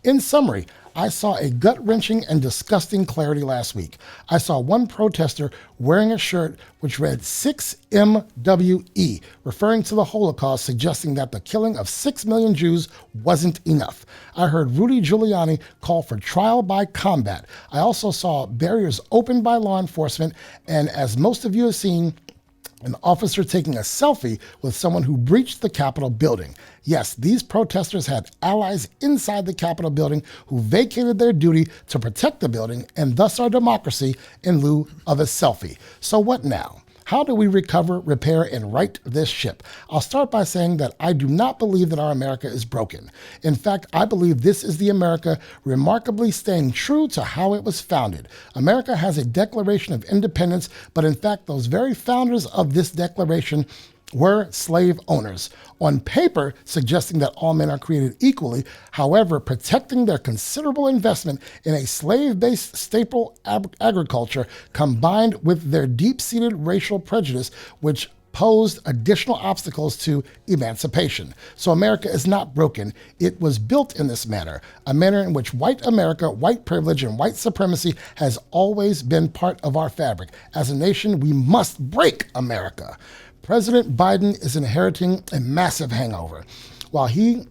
A: In summary, I saw a gut-wrenching and disgusting clarity last week. I saw one protester wearing a shirt which read 6MWE, referring to the Holocaust, suggesting that the killing of 6 million Jews wasn't enough. I heard Rudy Giuliani call for trial by combat. I also saw barriers opened by law enforcement, and as most of you have seen, an officer taking a selfie with someone who breached the Capitol building. Yes, these protesters had allies inside the Capitol building who vacated their duty to protect the building and thus our democracy in lieu of a selfie. So what now? How do we recover, repair, and right this ship? I'll start by saying that I do not believe that our America is broken. In fact, I believe this is the America remarkably staying true to how it was founded. America has a Declaration of Independence, but in fact, those very founders of this declaration were slave owners, on paper suggesting that all men are created equally, however, protecting their considerable investment in a slave-based staple agriculture combined with their deep-seated racial prejudice, which posed additional obstacles to emancipation. So America is not broken. It was built in this manner, a manner in which white America, white privilege, and white supremacy has always been part of our fabric. As a nation, we must break America. President Biden is inheriting a massive hangover. While he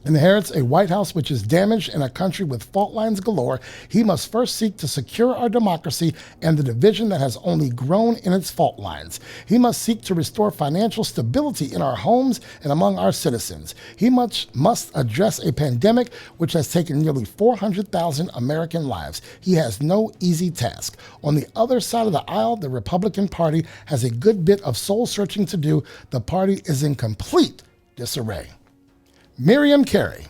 A: inherits a White House which is damaged and a country with fault lines galore, he must first seek to secure our democracy and the division that has only grown in its fault lines. He must seek to restore financial stability in our homes and among our citizens. He must address a pandemic which has taken nearly 400,000 American lives. He has no easy task. On the other side of the aisle, the Republican Party has a good bit of soul searching to do. The party is in complete disarray. Miriam Carey.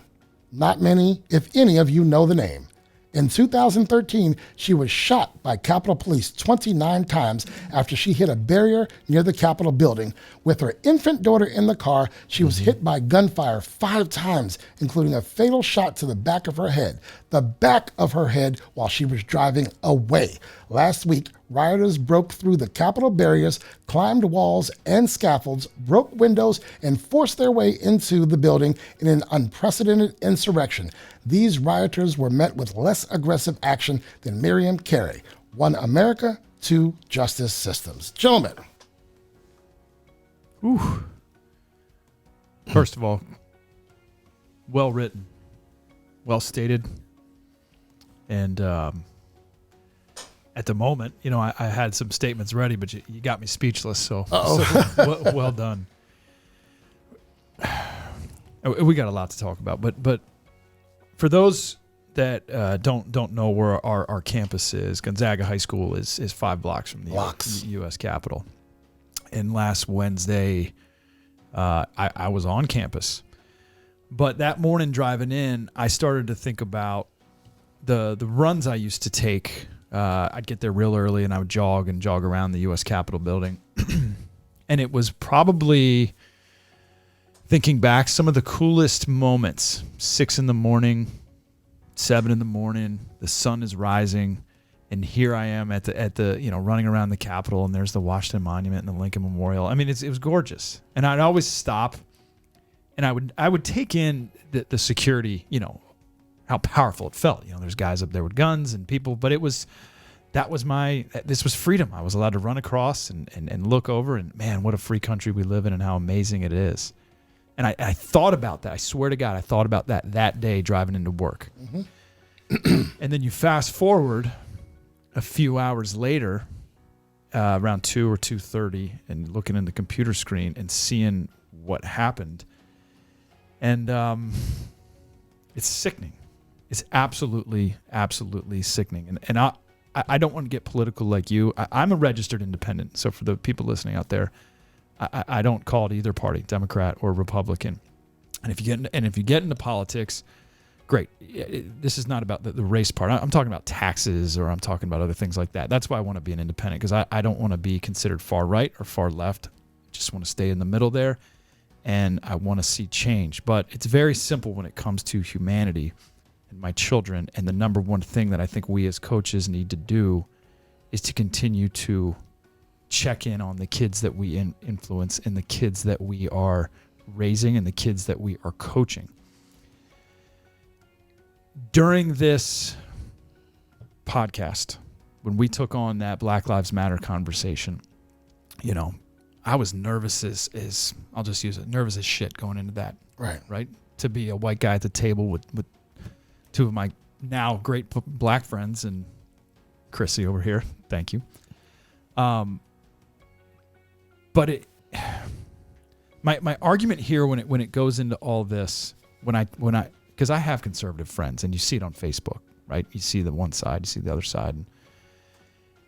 A: Not many, if any of you know the name. In 2013, she was shot by Capitol Police 29 times after she hit a barrier near the Capitol building. With her infant daughter in the car, she was hit by gunfire 5 times, including a fatal shot to the back of her head. The back of her head while she was driving away. Last week, rioters broke through the Capitol barriers, climbed walls and scaffolds, broke windows, and forced their way into the building in an unprecedented insurrection. These rioters were met with less aggressive action than Miriam Carey. One America, two justice systems. Gentlemen.
D: Ooh. First of all, well written, well stated, and at the moment. I had some statements ready, but you got me speechless. So well done. We got a lot to talk about, but for those that don't know where our campus is, Gonzaga High School is 5 blocks from the U.S. Capitol. And last Wednesday, I was on campus. But that morning driving in, I started to think about the runs I used to take. I'd get there real early, and I would jog around the U.S. Capitol building. And it was probably, thinking back, some of the coolest moments. 6 in the morning, 7 in the morning, the sun is rising, and here I am at the running around the Capitol, and there's the Washington Monument and the Lincoln Memorial. I mean, it was gorgeous. And I'd always stop, and I would take in the security, how powerful it felt. There's guys up there with guns and people, but this was freedom. I was allowed to run across and look over, and man, what a free country we live in and how amazing it is. And I thought about that. I swear to God, I thought about that day driving into work. Mm-hmm. And then you fast forward a few hours later, around 2 or 2:30, and looking in the computer screen and seeing what happened. And it's sickening. It's absolutely, absolutely sickening. And I don't want to get political like you. I'm a registered independent. So for the people listening out there, I don't call it either party, Democrat or Republican. And if you get into politics, great. This is not about the race part. I'm talking about taxes, or I'm talking about other things like that. That's why I want to be an independent, because I don't want to be considered far right or far left. I just want to stay in the middle there, and I want to see change. But it's very simple when it comes to humanity and my children. And the number one thing that I think we as coaches need to do is to continue to check in on the kids that we influence and the kids that we are raising and the kids that we are coaching. During this podcast, when we took on that Black Lives Matter conversation, I was nervous as I'll just use it, nervous as shit going into that. Right? To be a white guy at the table with 2 of my now great black friends, and Krissy over here. Thank you. But my argument here when it goes into all this, because I have conservative friends, and you see it on Facebook, right? You see the one side, you see the other side,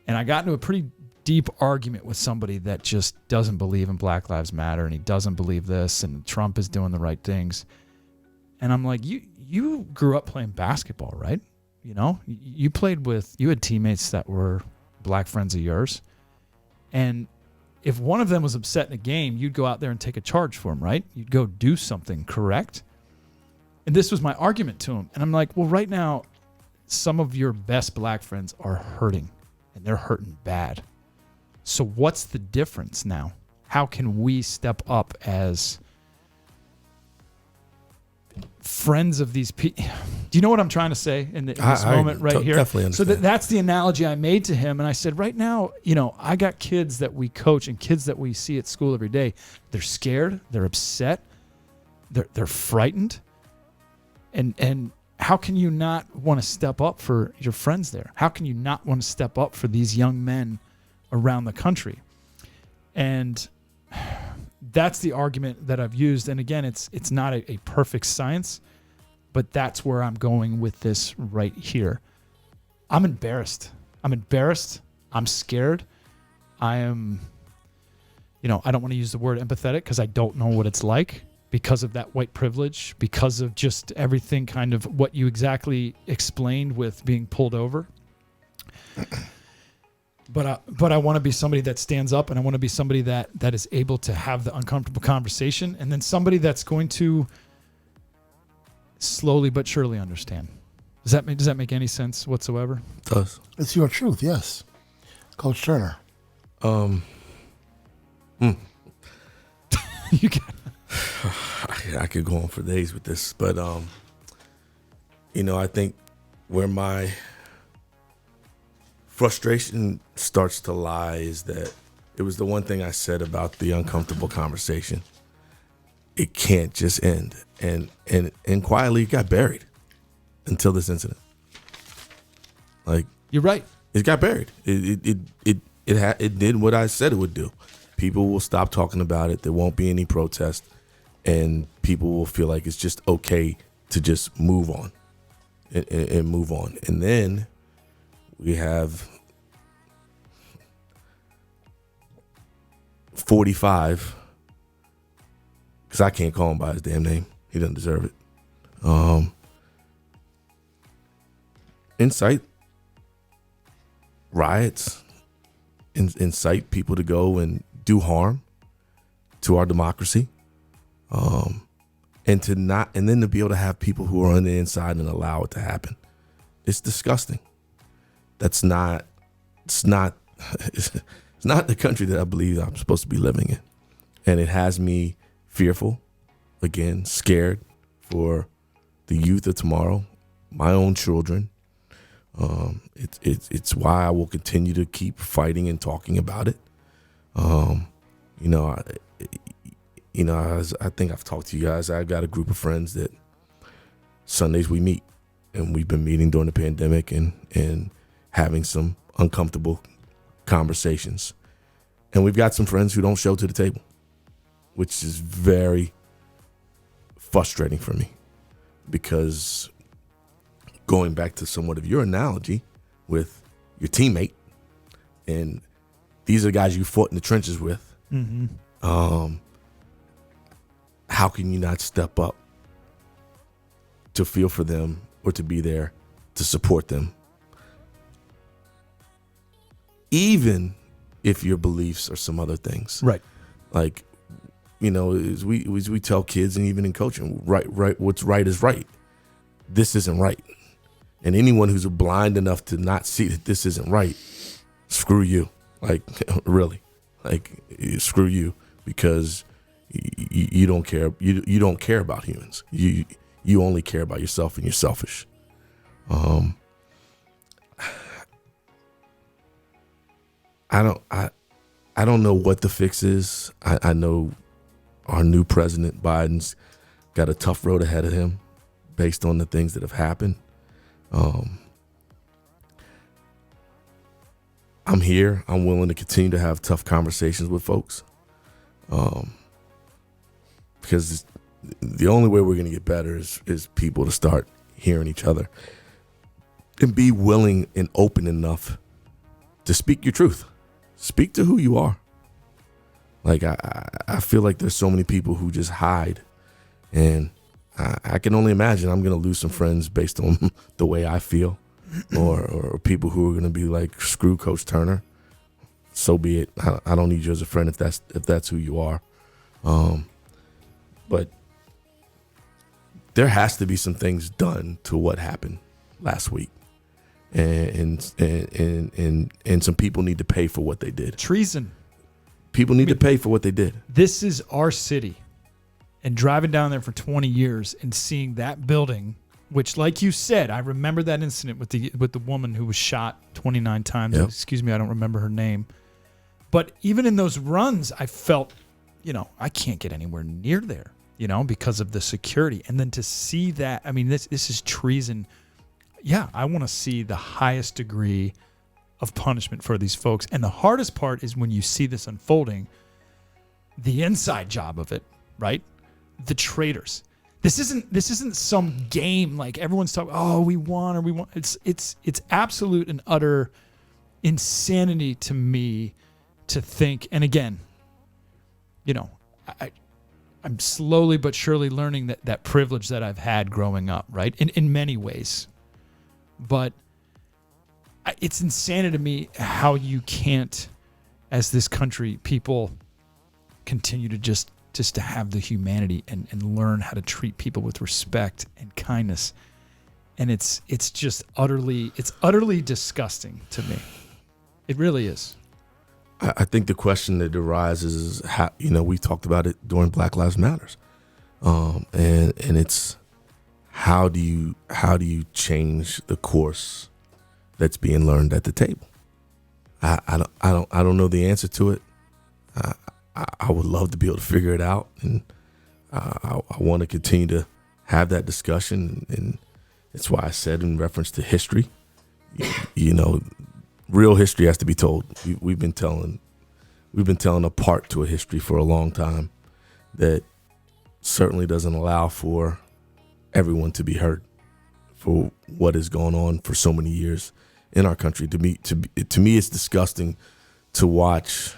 D: and I got into a pretty deep argument with somebody that just doesn't believe in Black Lives Matter, and he doesn't believe this, and Trump is doing the right things, and I'm like, you grew up playing basketball, right? You had teammates that were black friends of yours, and if one of them was upset in a game, you'd go out there and take a charge for him, right? You'd go do something, correct? And this was my argument to him. And I'm like, well, right now, some of your best black friends are hurting, and they're hurting bad. So what's the difference now? How can we step up as friends of these people? Do you know what I'm trying to say in this moment right here?
C: Definitely understand.
D: So that's the analogy I made to him. And I said, right now, I got kids that we coach and kids that we see at school every day. They're scared. They're upset. They're frightened. And how can you not want to step up for your friends there? How can you not want to step up for these young men around the country? And that's the argument that I've used. And again, it's not a perfect science, but that's where I'm going with this right here. I'm embarrassed. I'm scared. I am, I don't want to use the word empathetic because I don't know what it's like because of that white privilege, because of just everything kind of what you exactly explained with being pulled over. But I want to be somebody that stands up, and I want to be somebody that is able to have the uncomfortable conversation, and then somebody that's going to slowly but surely understand. Does that make any sense whatsoever?
C: It does.
A: It's your truth, yes. Coach Turner.
D: You got
C: I could go on for days with this, but I think where my frustration starts to lie is that it was the one thing I said about the uncomfortable conversation. It can't just end, and quietly it got buried until this incident. Like,
D: You're right.
C: it got buried. It did what I said it would do. People will stop talking about it. There won't be any protest, and people will feel like it's just okay to just move on and move on. And then we have 45, because I can't call him by his damn name. He doesn't deserve it. Incite riots, incite people to go and do harm to our democracy, and then to be able to have people who are on the inside and allow it to happen. It's disgusting. It's not the country that I believe I'm supposed to be living in. And it has me fearful, again, scared for the youth of tomorrow, my own children. It's why I will continue to keep fighting and talking about it. I think I've talked to you guys. I've got a group of friends that Sundays we meet, and we've been meeting during the pandemic and having some uncomfortable conversations. And we've got some friends who don't show to the table, which is very frustrating for me, because going back to somewhat of your analogy with your teammate, and these are guys you fought in the trenches with, how can you not step up to feel for them or to be there to support them, even if your beliefs are some other things?
D: Right.
C: Like, as we tell kids, and even in coaching, right, what's right is right. This isn't right. And anyone who's blind enough to not see that this isn't right, screw you. Like, really, like, screw you, because you don't care. You don't care about humans. You only care about yourself, and you're selfish. I don't know what the fix is. I know our new president, Biden's got a tough road ahead of him based on the things that have happened. I'm here. I'm willing to continue to have tough conversations with folks, because the only way we're going to get better is people to start hearing each other and be willing and open enough to speak your truth. Speak to who you are. Like, I feel like there's so many people who just hide, and I can only imagine I'm going to lose some friends based on the way I feel, or people who are going to be like, screw Coach Turner. So be it. I don't need you as a friend if that's who you are. But there has to be some things done to what happened last week, and some people need to pay for what they did.
D: Treason.
C: People need to pay for what they did.
D: This is our city. And driving down there for 20 years and seeing that building, which, like you said, I remember that incident with the woman who was shot 29 times.
C: Yep.
D: Excuse me, I don't remember her name. But even in those runs, I felt, I can't get anywhere near there, because of the security. And then to see that, I mean, this is treason. Yeah, I want to see the highest degree of punishment for these folks. And the hardest part is when you see this unfolding, the inside job of it, right? The traitors. This isn't some game like everyone's talking, oh, we won or we won. It's absolute and utter insanity to me to think. And again, I'm slowly but surely learning that privilege that I've had growing up, right? In many ways. But it's insanity to me how you can't, as this country, people continue to just to have the humanity and learn how to treat people with respect and kindness. And it's just utterly disgusting to me. It really is.
C: I think the question that arises is how, we talked about it during Black Lives Matters. And it's how do you change the course that's being learned at the table? I don't know the answer to it. I would love to be able to figure it out, and I want to continue to have that discussion. And it's why I said in reference to history, real history has to be told. We've been telling a part to a history for a long time that certainly doesn't allow for everyone to be heard for what is going on for so many years in our country. To me, it's disgusting to watch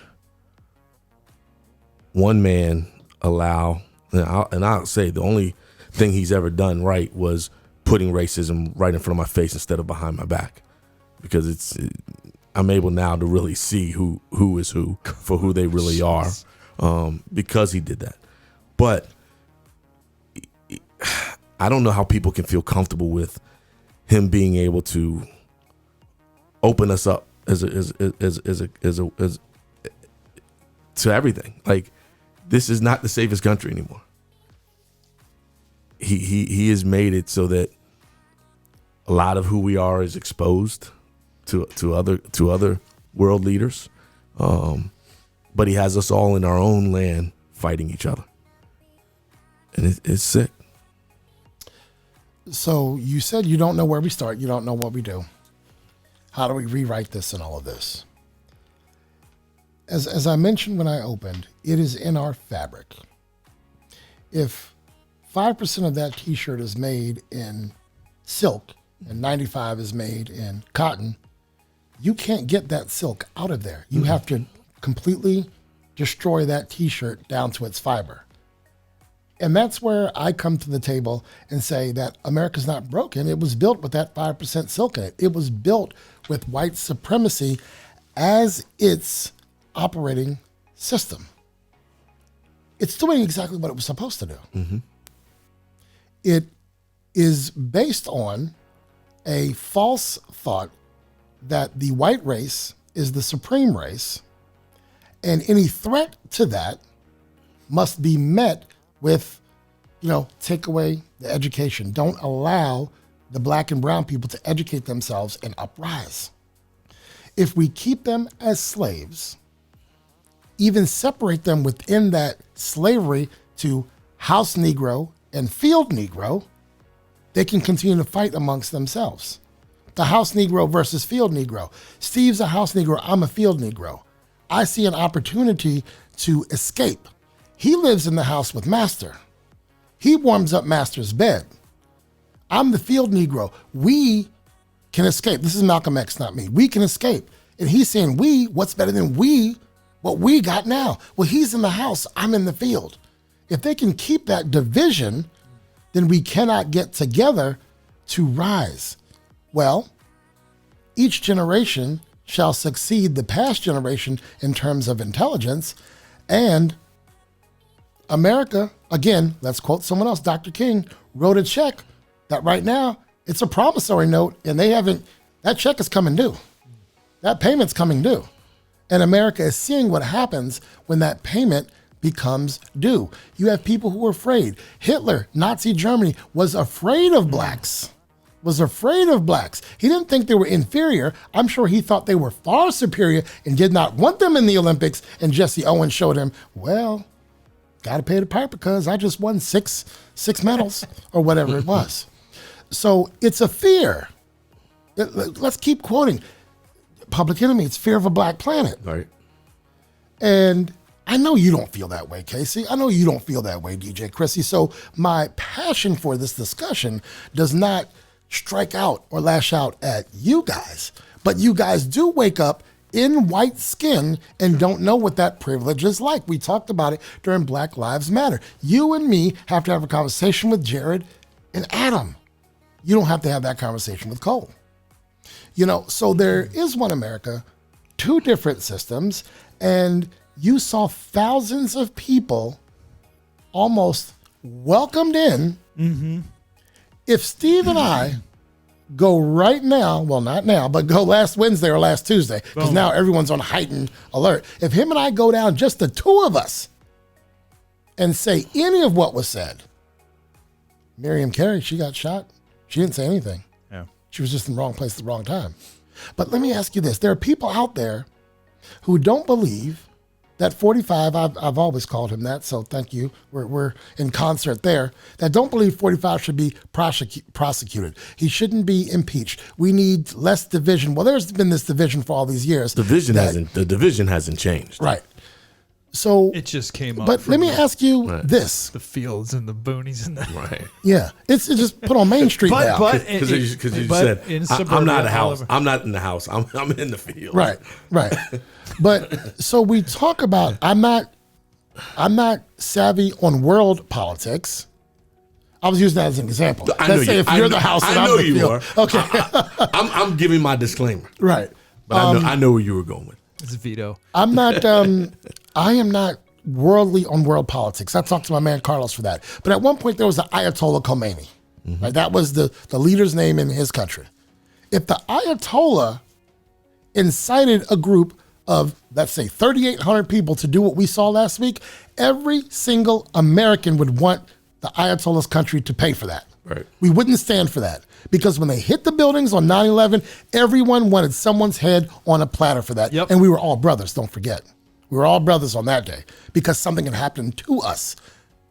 C: one man allow, and I'll say the only thing he's ever done right was putting racism right in front of my face instead of behind my back, because I'm able now to really see who is who for who they really are, because he did that. But I don't know how people can feel comfortable with him being able to open us up as to everything. Like, this is not the safest country anymore. He has made it so that a lot of who we are is exposed to other world leaders, but he has us all in our own land fighting each other, and it's sick.
A: So you said you don't know where we start, you don't know what we do. How do we rewrite this and all of this? As I mentioned when I opened, it is in our fabric. If 5% of that t-shirt is made in silk and 95% is made in cotton, you can't get that silk out of there. You have to completely destroy that t-shirt down to its fiber. And that's where I come to the table and say that America's not broken. It was built with that 5% silk in it. It was built with white supremacy as its operating system. It's doing exactly what it was supposed to do. Mm-hmm. It is based on a false thought that the white race is the supreme race, and any threat to that must be met with, take away the education. Don't allow the black and brown people to educate themselves and uprise. If we keep them as slaves, even separate them within that slavery to house Negro and field Negro, they can continue to fight amongst themselves. The house Negro versus field Negro. Steve's a house Negro, I'm a field Negro. I see an opportunity to escape. He lives in the house with Master. He warms up Master's bed. I'm the field Negro. We can escape. This is Malcolm X, not me. We can escape. And he's saying, what's better than what we got now? Well, he's in the house, I'm in the field. If they can keep that division, then we cannot get together to rise. Well, each generation shall succeed the past generation in terms of intelligence, and America, again, let's quote someone else, Dr. King, wrote a check that right now it's a promissory note, and that check is coming due. That payment's coming due. And America is seeing what happens when that payment becomes due. You have people who are afraid. Hitler, Nazi Germany, was afraid of blacks. He didn't think they were inferior. I'm sure he thought they were far superior and did not want them in the Olympics. And Jesse Owens showed him, well, got to pay the piper because I just won six medals or whatever it was. So it's a fear. Let's keep quoting. Public Enemy, it's fear of a black planet.
C: Right.
A: And I know you don't feel that way, Casey. I know you don't feel that way, DJ Krissy. So my passion for this discussion does not strike out or lash out at you guys, but you guys do wake up in white skin and don't know what that privilege is like. We talked about it during Black Lives Matter. You and me have to have a conversation with Jared and Adam. You don't have to have that conversation with Cole. So there is one America, two different systems, and you saw thousands of people almost welcomed in. Mm-hmm. If Steve and I go right now, well, not now, but go last Wednesday or last Tuesday, because now everyone's on heightened alert. If him and I go down, just the two of us, and say any of what was said, Miriam Carey, she got shot. She didn't say anything.
D: Yeah.
A: She was just in the wrong place at the wrong time. But let me ask you this. There are people out there who don't believe that 45, I've always called him that, so thank you. We're in concert there. That don't believe 45 should be prosecuted. He shouldn't be impeached. We need less division. Well, there's been this division for all these years.
C: The division hasn't changed.
A: Right. So
D: it just came up.
A: But let me ask you this:
D: the fields and the boonies and the
C: right.
A: Yeah, it's just put on Main Street now.
C: Because you said I'm not a house. I'm not in the house. I'm in the field.
A: Right. But so we talk about I'm not savvy on world politics. I was using that as an example. Let's say if you're the house, and I'm the field.
C: Okay. I'm giving my disclaimer.
A: Right.
C: But I know where you were going with.
D: It's a veto.
A: I'm not. I am not worldly on world politics. I talked to my man Carlos for that. But at one point there was the Ayatollah Khomeini. Mm-hmm. Right? That was the leader's name in his country. If the Ayatollah incited a group of, let's say, 3,800 people to do what we saw last week, every single American would want the Ayatollah's country to pay for that.
C: Right.
A: We wouldn't stand for that because when they hit the buildings on 9/11, everyone wanted someone's head on a platter for that.
D: Yep.
A: And we were all brothers, don't forget. We were all brothers on that day because something had happened to us.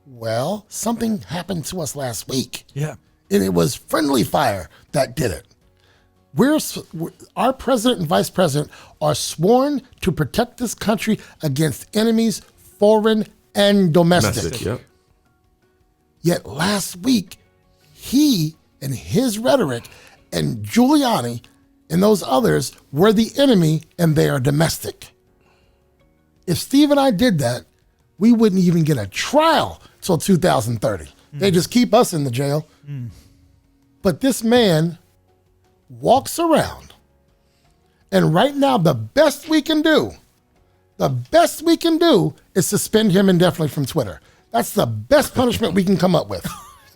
A: Well, something happened to us last week.
D: Yeah.
A: And it was friendly fire that did it. Our president and vice president are sworn to protect this country against enemies, foreign and domestic.
C: Yep.
A: Yet last week, he and his rhetoric and Giuliani and those others were the enemy and they are domestic. If Steve and I did that, we wouldn't even get a trial till 2030. They just keep us in the jail. But this man walks around, and right now the best we can do is suspend him indefinitely from Twitter. That's the best punishment we can come up with.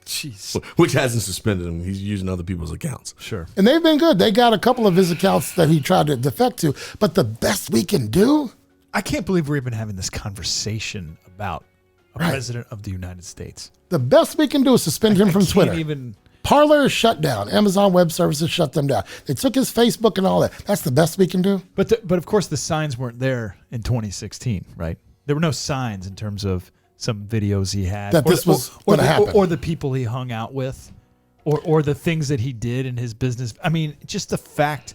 D: Jeez.
C: Which hasn't suspended him. He's using other people's accounts.
D: Sure.
A: And they've been good. They got a couple of his accounts that he tried to defect to. But the best we can do?
D: I can't believe we're even having this conversation about a president of the United States.
A: The best we can do is suspend him from Twitter.
D: Even...
A: Parler is shut down. Amazon Web Services shut them down. They took his Facebook and all that. That's the best we can do.
D: But of course the signs weren't there in 2016, right? There were no signs in terms of some videos he had
A: that this was going to happen,
D: or the people he hung out with, or the things that he did in his business. I mean, just the fact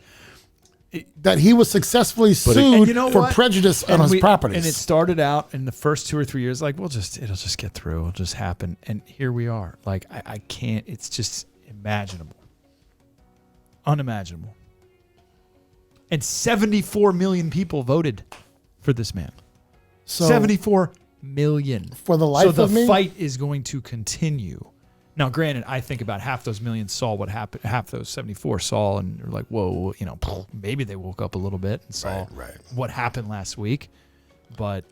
A: that he was successfally sued for prejudice on his properties.
D: And it started out in the first 2 or 3 years like, it'll just get through, it'll just happen, and here we are. Like I can't. It's just unimaginable. And 74 million people voted for this man. So 74 million
A: for the life of me.
D: So the fight is going to continue. Now, granted, I think about half those millions saw what happened. Half those 74 saw and are like, whoa, maybe they woke up a little bit and saw what happened last week. But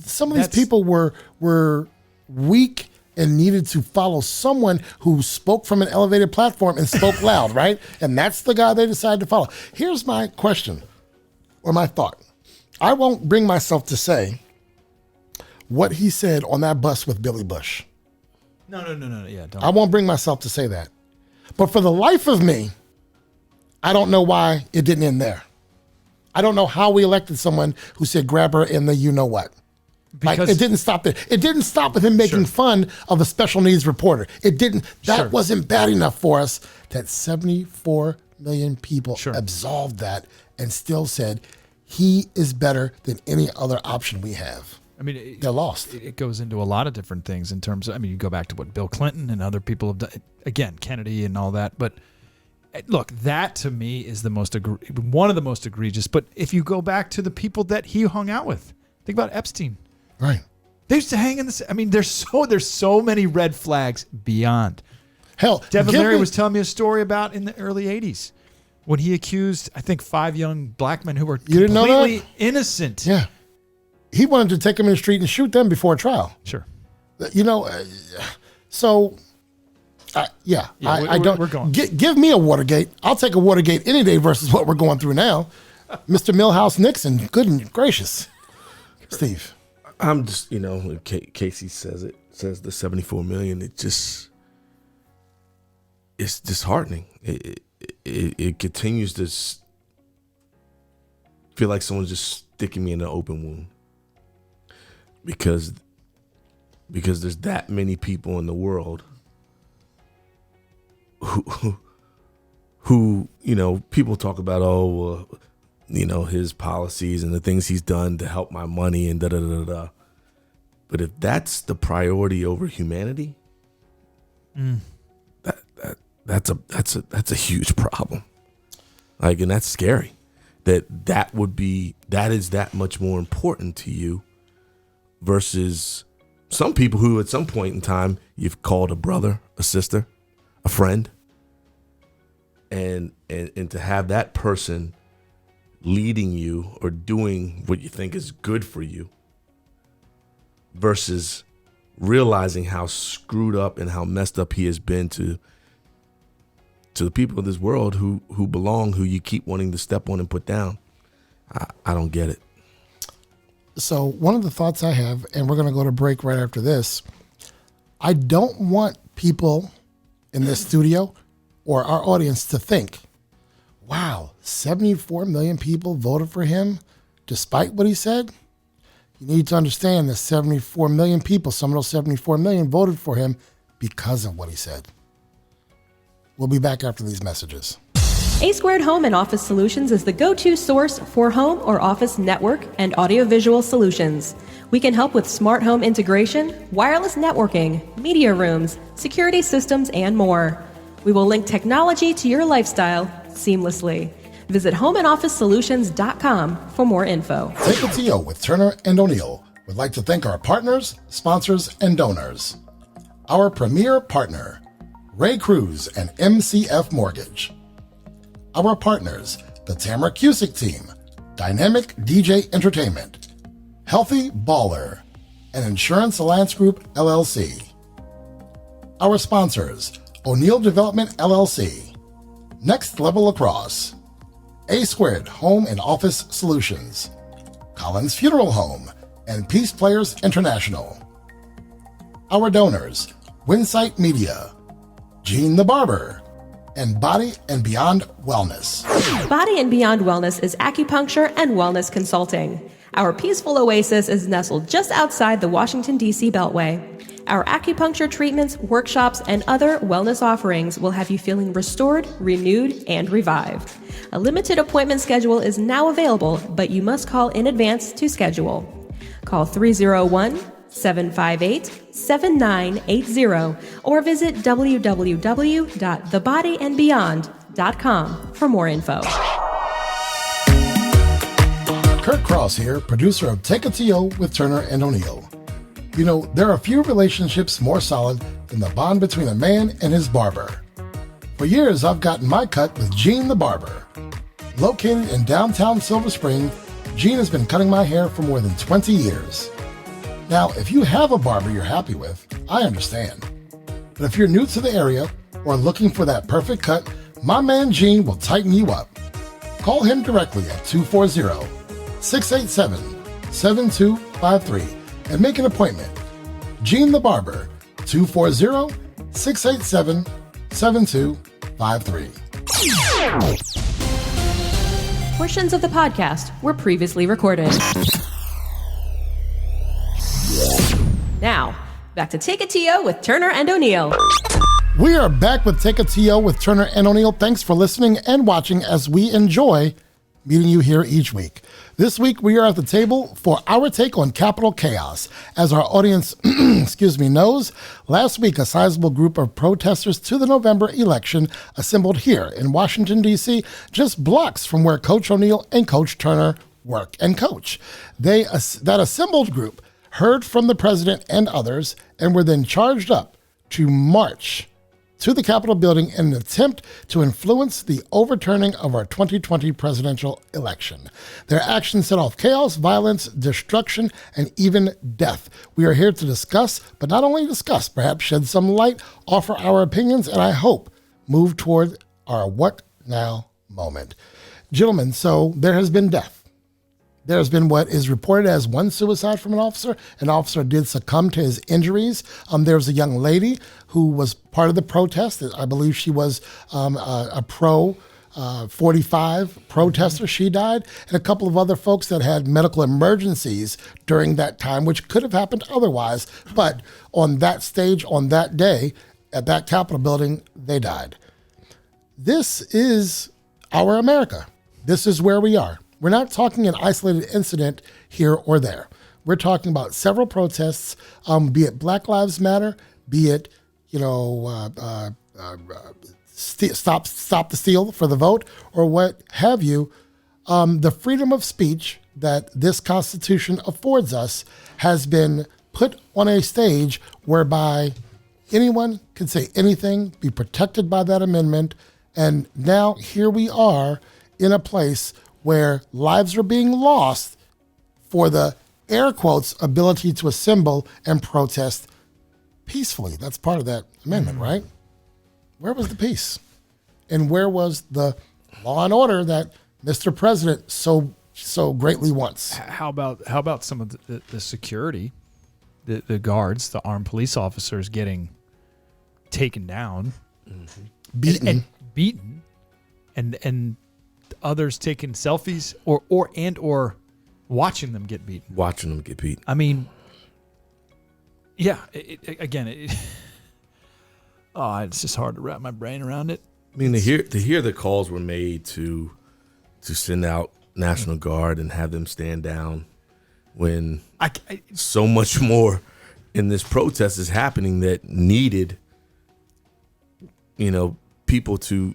A: some of these people were weak and needed to follow someone who spoke from an elevated platform and spoke loud, right? And that's the guy they decided to follow. Here's my question or my thought. I won't bring myself to say what he said on that bus with Billy Bush.
D: No. Yeah, don't.
A: I won't bring myself to say that. But for the life of me, I don't know why it didn't end there. I don't know how we elected someone who said grab her in the you-know-what. Because it didn't stop there. It didn't stop with him making fun of a special needs reporter. It didn't. That wasn't bad enough for us that 74 million people absolved that and still said he is better than any other option we have.
D: I mean,
A: they're lost.
D: It goes into a lot of different things in terms of, you go back to what Bill Clinton and other people have done, again, Kennedy and all that. But look, that to me is one of the most egregious. But if you go back to the people that he hung out with, think about Epstein.
A: Right.
D: They used to hang in there's so many red flags beyond.
A: Hell,
D: Devin Leary was telling me a story about in the early 80s when he accused, I think, 5 young black men who were completely innocent.
A: Yeah. He wanted to take them in the street and shoot them before a trial.
D: Sure.
A: So, I don't.
D: We're going.
A: Give me a Watergate. I'll take a Watergate any day versus what we're going through now. Mr. Milhouse Nixon, good and gracious. Steve.
C: I'm just, Casey says the 74 million. It's disheartening. It continues to feel like someone's just sticking me in an open wound. because there's that many people in the world who people talk about, his policies and the things he's done to help my money and da-da-da-da. But if that's the priority over humanity, that's a huge problem. Like, and that's scary. That is that much more important to you versus some people who at some point in time you've called a brother, a sister, a friend, and to have that person leading you or doing what you think is good for you versus realizing how screwed up and how messed up he has been to the people of this world who belong, who you keep wanting to step on and put down. I don't get it.
A: So one of the thoughts I have, and we're going to go to break right after this, I don't want people in this studio or our audience to think, wow, 74 million people voted for him despite what he said. You need to understand that 74 million people, some of those 74 million voted for him because of what he said. We'll be back after these messages.
B: A Squared Home and Office Solutions is the go-to source for home or office network and audiovisual solutions. We can help with smart home integration, wireless networking, media rooms, security systems, and more. We will link technology to your lifestyle seamlessly. Visit homeandofficesolutions.com for more info.
A: Take a TO with Turner and O'Neill would like to thank our partners, sponsors, and donors. Our premier partner, Ray Cruz and MCF Mortgage. Our partners, the Tamara Cusick Team, Dynamic DJ Entertainment, Healthy Baller, and Insurance Alliance Group, LLC. Our sponsors, O'Neill Development, LLC, Next Level Lacrosse, A Squared Home and Office Solutions, Collins Funeral Home, and Peace Players International. Our donors, Winsight Media, Gene the Barber, and Body and Beyond Wellness.
B: Body and Beyond Wellness is acupuncture and wellness consulting. Our peaceful oasis is nestled just outside the Washington, D.C. Beltway. Our acupuncture treatments, workshops, and other wellness offerings will have you feeling restored, renewed, and revived. A limited appointment schedule is now available, but you must call in advance to schedule. Call 301-758-7980 or visit www.thebodyandbeyond.com for more info.
A: Kurt Cross here, producer of Take a TO with Turner and O'Neill. You know, there are few relationships more solid than the bond between a man and his barber. For years, I've gotten my cut with Gene the Barber. Located in downtown Silver Spring, Gene has been cutting my hair for more than 20 years. Now, if you have a barber you're happy with, I understand. But if you're new to the area or looking for that perfect cut, my man Gene will tighten you up. Call him directly at 240-687-7253 and make an appointment. Gene the Barber, 240-687-7253.
B: Portions of the podcast were previously recorded. Now, back to Take a TO with Turner and O'Neill.
A: We are back with Take a TO with Turner and O'Neill. Thanks for listening and watching as we enjoy meeting you here each week. This week, we are at the table for our take on Capitol chaos. As our audience knows, last week, a sizable group of protesters to the November election assembled here in Washington, D.C., just blocks from where Coach O'Neill and Coach Turner work and coach. That assembled group heard from the president and others and were then charged up to march to the Capitol building in an attempt to influence the overturning of our 2020 presidential election. Their actions set off chaos, violence, destruction, and even death. We are here to discuss, but not only discuss, perhaps shed some light, offer our opinions, and I hope move toward our what now moment. Gentlemen, so there has been death. There's been what is reported as one suicide from an officer. An officer did succumb to his injuries. There was a young lady who was part of the protest. I believe she was a pro 45 protesters, she died, and a couple of other folks that had medical emergencies during that time, which could have happened otherwise. But on that stage, on that day, at that Capitol building, they died. This is our America. This is where we are. We're not talking an isolated incident here or there. We're talking about several protests, be it Black Lives Matter, be it, stop the steal for the vote, or what have you. The freedom of speech that this Constitution affords us has been put on a stage whereby anyone can say anything, be protected by that amendment, and now here we are in a place where lives are being lost for the air quotes ability to assemble and protest peacefully. That's part of that amendment, right? Where was the peace? And where was the law and order that Mr. President so greatly wants?
D: How about some of the security, the guards, the armed police officers getting taken down,
A: Beaten.
D: and others taking selfies or watching them get beaten.
C: Watching them get beat.
D: I mean, yeah. It's just hard to wrap my brain around it.
C: I mean, to hear the calls were made to send out National Guard and have them stand down when so much more in this protest is happening that needed, people to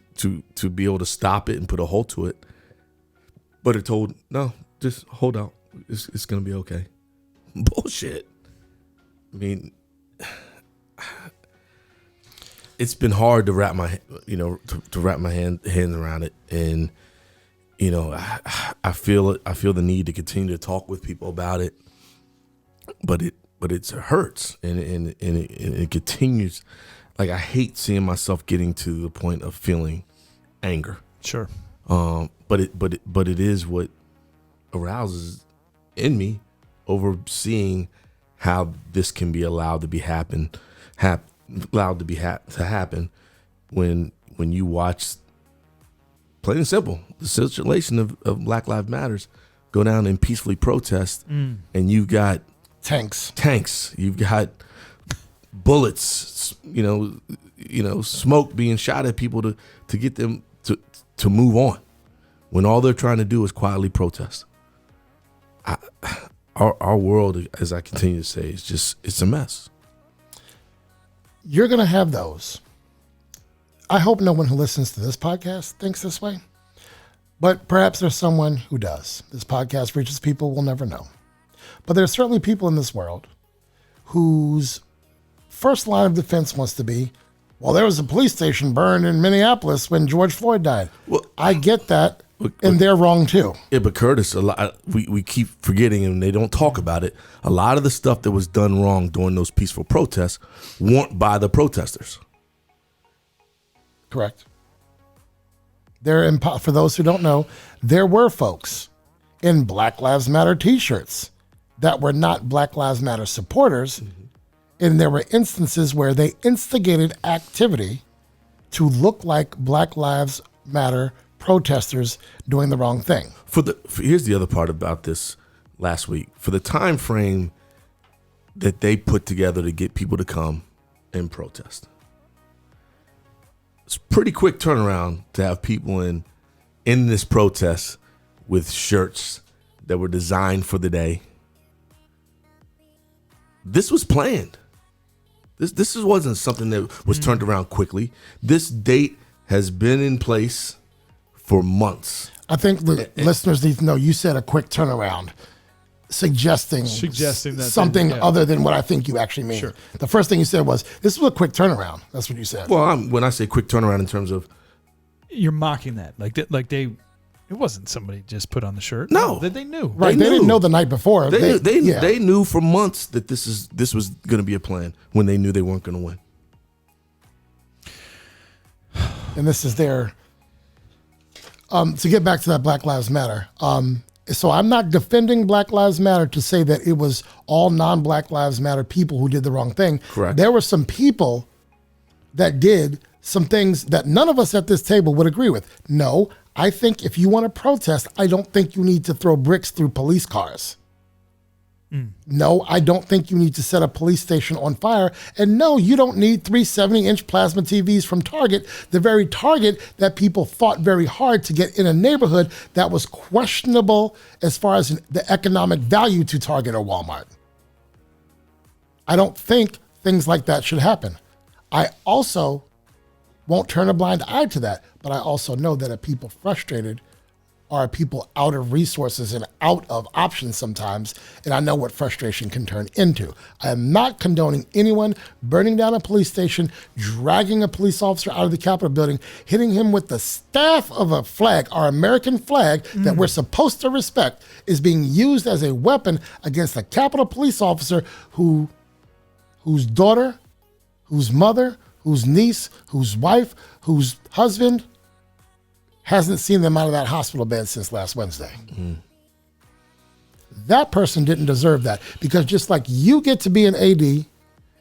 C: be able to stop it and put a halt to it. But it told, no, just hold out. It's going to be okay. Bullshit. I mean, it's been hard to wrap my hands around it, and I feel the need to continue to talk with people about it, but it hurts and it continues. Like, I hate seeing myself getting to the point of feeling anger.
D: Sure.
C: But it is what arouses in me over seeing how this can be allowed to happen when you watch, plain and simple, the situation of Black Lives Matters go down and peacefully protest, and you've got tanks, you've got bullets, smoke being shot at people to get them to move on, when all they're trying to do is quietly protest. Our world, as I continue to say, it's a mess.
A: You're going to have those. I hope no one who listens to this podcast thinks this way, but perhaps there's someone who does. This podcast reaches people we'll never know. But there's certainly people in this world whose first line of defense wants to be, well, there was a police station burned in Minneapolis when George Floyd died. Well, I get that, and they're wrong too.
C: Yeah, but Curtis, we keep forgetting, and they don't talk about it. A lot of the stuff that was done wrong during those peaceful protests weren't by the protesters.
A: Correct. For those who don't know, there were folks in Black Lives Matter t-shirts that were not Black Lives Matter supporters, and there were instances where they instigated activity to look like Black Lives Matter protesters doing the wrong thing.
C: Here's the other part about this last week. For the time frame that they put together to get people to come and protest, it's a pretty quick turnaround to have people in this protest with shirts that were designed for the day. This was planned. This wasn't something that was turned around quickly. This date has been in place for months.
A: I think the listeners need to know you said a quick turnaround, suggesting that something other than what I think you actually mean.
D: Sure.
A: The first thing you said was, this was a quick turnaround. That's what you said.
C: Well, when I say quick turnaround in terms of...
D: You're mocking that. It wasn't somebody just put on the shirt.
C: No.
D: They knew.
A: Right. They didn't know the night before.
C: They knew for months that this was going to be a plan when they knew they weren't going to win.
A: And this is their... to get back to that Black Lives Matter. So I'm not defending Black Lives Matter to say that it was all non-Black Lives Matter people who did the wrong thing.
C: Correct.
A: There were some people that did some things that none of us at this table would agree with. No, I think if you want to protest, I don't think you need to throw bricks through police cars. No, I don't think you need to set a police station on fire. And no, you don't need 3 70-inch plasma TVs from Target, the very Target that people fought very hard to get in a neighborhood that was questionable as far as the economic value to Target or Walmart. I don't think things like that should happen. I also won't turn a blind eye to that, but I also know that if people frustrated are people out of resources and out of options sometimes, and I know what frustration can turn into. I am not condoning anyone burning down a police station, dragging a police officer out of the Capitol building, hitting him with the staff of a flag, our American flag that we're supposed to respect, is being used as a weapon against a Capitol police officer whose daughter, whose mother, whose niece, whose wife, whose husband hasn't seen them out of that hospital bed since last Wednesday. That person didn't deserve that, because just like you get to be an AD and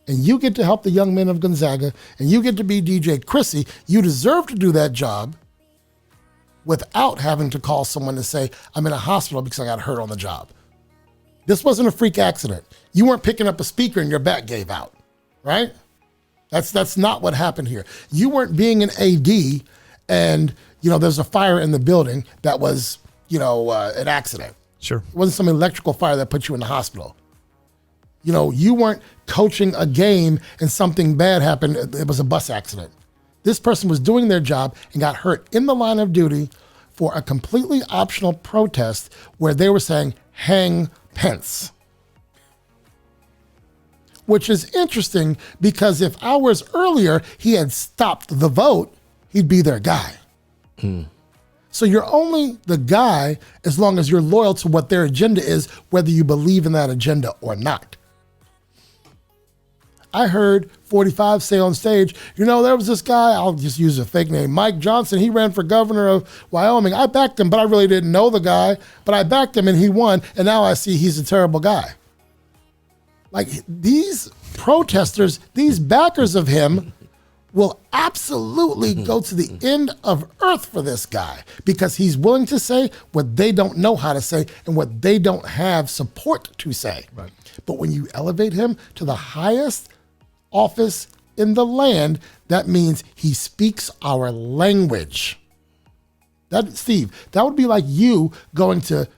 A: you get to help the young men of Gonzaga and you get to be DJ Krissy, you deserve to do that job without having to call someone to say, I'm in a hospital because I got hurt on the job. This wasn't a freak accident. You weren't picking up a speaker and your back gave out, right? That's not what happened here. You weren't being an AD and there's a fire in the building that was, an accident.
D: Sure.
A: It wasn't some electrical fire that put you in the hospital. You weren't coaching a game and something bad happened. It was a bus accident. This person was doing their job and got hurt in the line of duty for a completely optional protest where they were saying, hang Pence. Which is interesting because if hours earlier he had stopped the vote, he'd be their guy. So you're only the guy as long as you're loyal to what their agenda is, whether you believe in that agenda or not. I heard 45 say on stage, there was this guy, I'll just use a fake name, Mike Johnson. He ran for governor of Wyoming. I backed him, but I really didn't know the guy. But I backed him and he won. And now I see he's a terrible guy. Like these protesters, these backers of him will absolutely go to the end of earth for this guy because he's willing to say what they don't know how to say and what they don't have support to say. Right. But when you elevate him to the highest office in the land, that means he speaks our language. Steve, that would be like you going to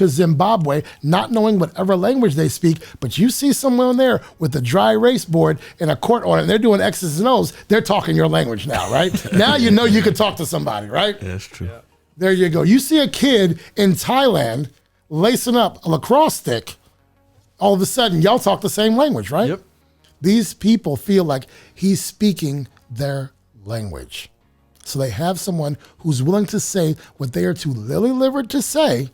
A: Zimbabwe, not knowing whatever language they speak, but you see someone there with a dry erase board and a court order, and they're doing X's and O's, they're talking your language now, right? Now you know you can talk to somebody, right?
C: Yeah, that's true. Yeah.
A: There you go. You see a kid in Thailand lacing up a lacrosse stick, all of a sudden y'all talk the same language, right?
D: Yep.
A: These people feel like he's speaking their language. So they have someone who's willing to say what they are too lily-livered to say,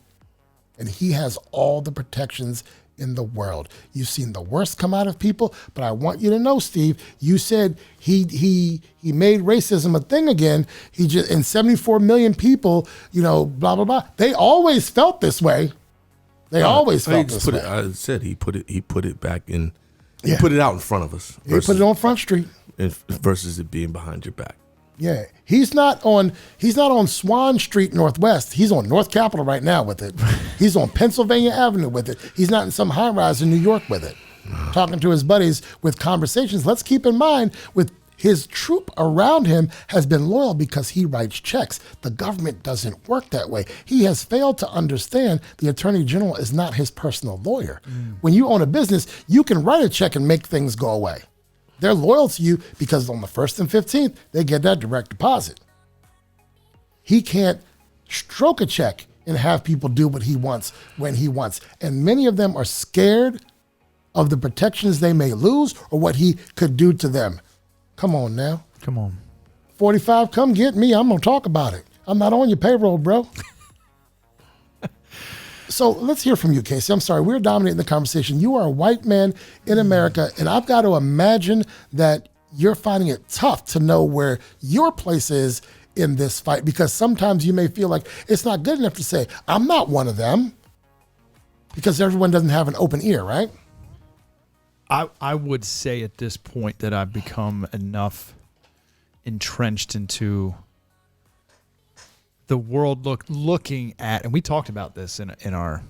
A: and he has all the protections in the world. You've seen the worst come out of people, but I want you to know, Steve, you said he made racism a thing again. He just, and 74 million people, blah, blah, blah. They always felt this way. They always felt this way.
C: I said he put it back in, he put it out in front of us.
A: He put it on Front Street.
C: Versus it being behind your back.
A: Yeah, he's not on Swan Street Northwest. He's on North Capitol right now with it. He's on Pennsylvania Avenue with it. He's not in some high rise in New York with it. Talking to his buddies with conversations. Let's keep in mind, with his troop around him has been loyal because he writes checks. The government doesn't work that way. He has failed to understand the Attorney General is not his personal lawyer. When you own a business, you can write a check and make things go away. They're loyal to you because on the 1st and 15th, they get that direct deposit. He can't stroke a check and have people do what he wants when he wants. And many of them are scared of the protections they may lose or what he could do to them. Come on now.
D: Come on.
A: 45, come get me. I'm going to talk about it. I'm not on your payroll, bro. So let's hear from you, Casey. I'm sorry, we're dominating the conversation. You are a white man in America, and I've got to imagine that you're finding it tough to know where your place is in this fight, because sometimes you may feel like it's not good enough to say, I'm not one of them, because everyone doesn't have an open ear, right?
D: I would say at this point that I've become enough entrenched into the world looking at, and we talked about this in our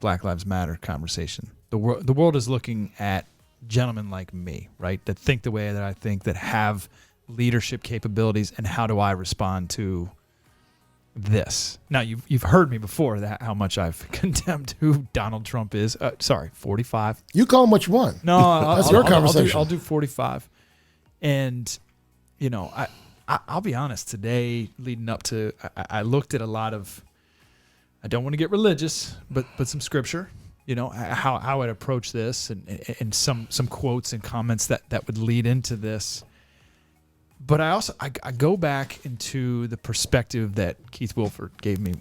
D: Black Lives Matter conversation. The world is looking at gentlemen like me, right? That think the way that I think, that have leadership capabilities, and how do I respond to this? Now, you've heard me before that how much I've condemned who Donald Trump is. 45.
A: You call him what you want.
D: No,
A: that's your conversation.
D: I'll do 45. And I'll be honest. Today, leading up to, I looked at a lot of. I don't want to get religious, but some scripture. How I'd approach this, and some quotes and comments that would lead into this. But I go back into the perspective that Keith Wilford gave me.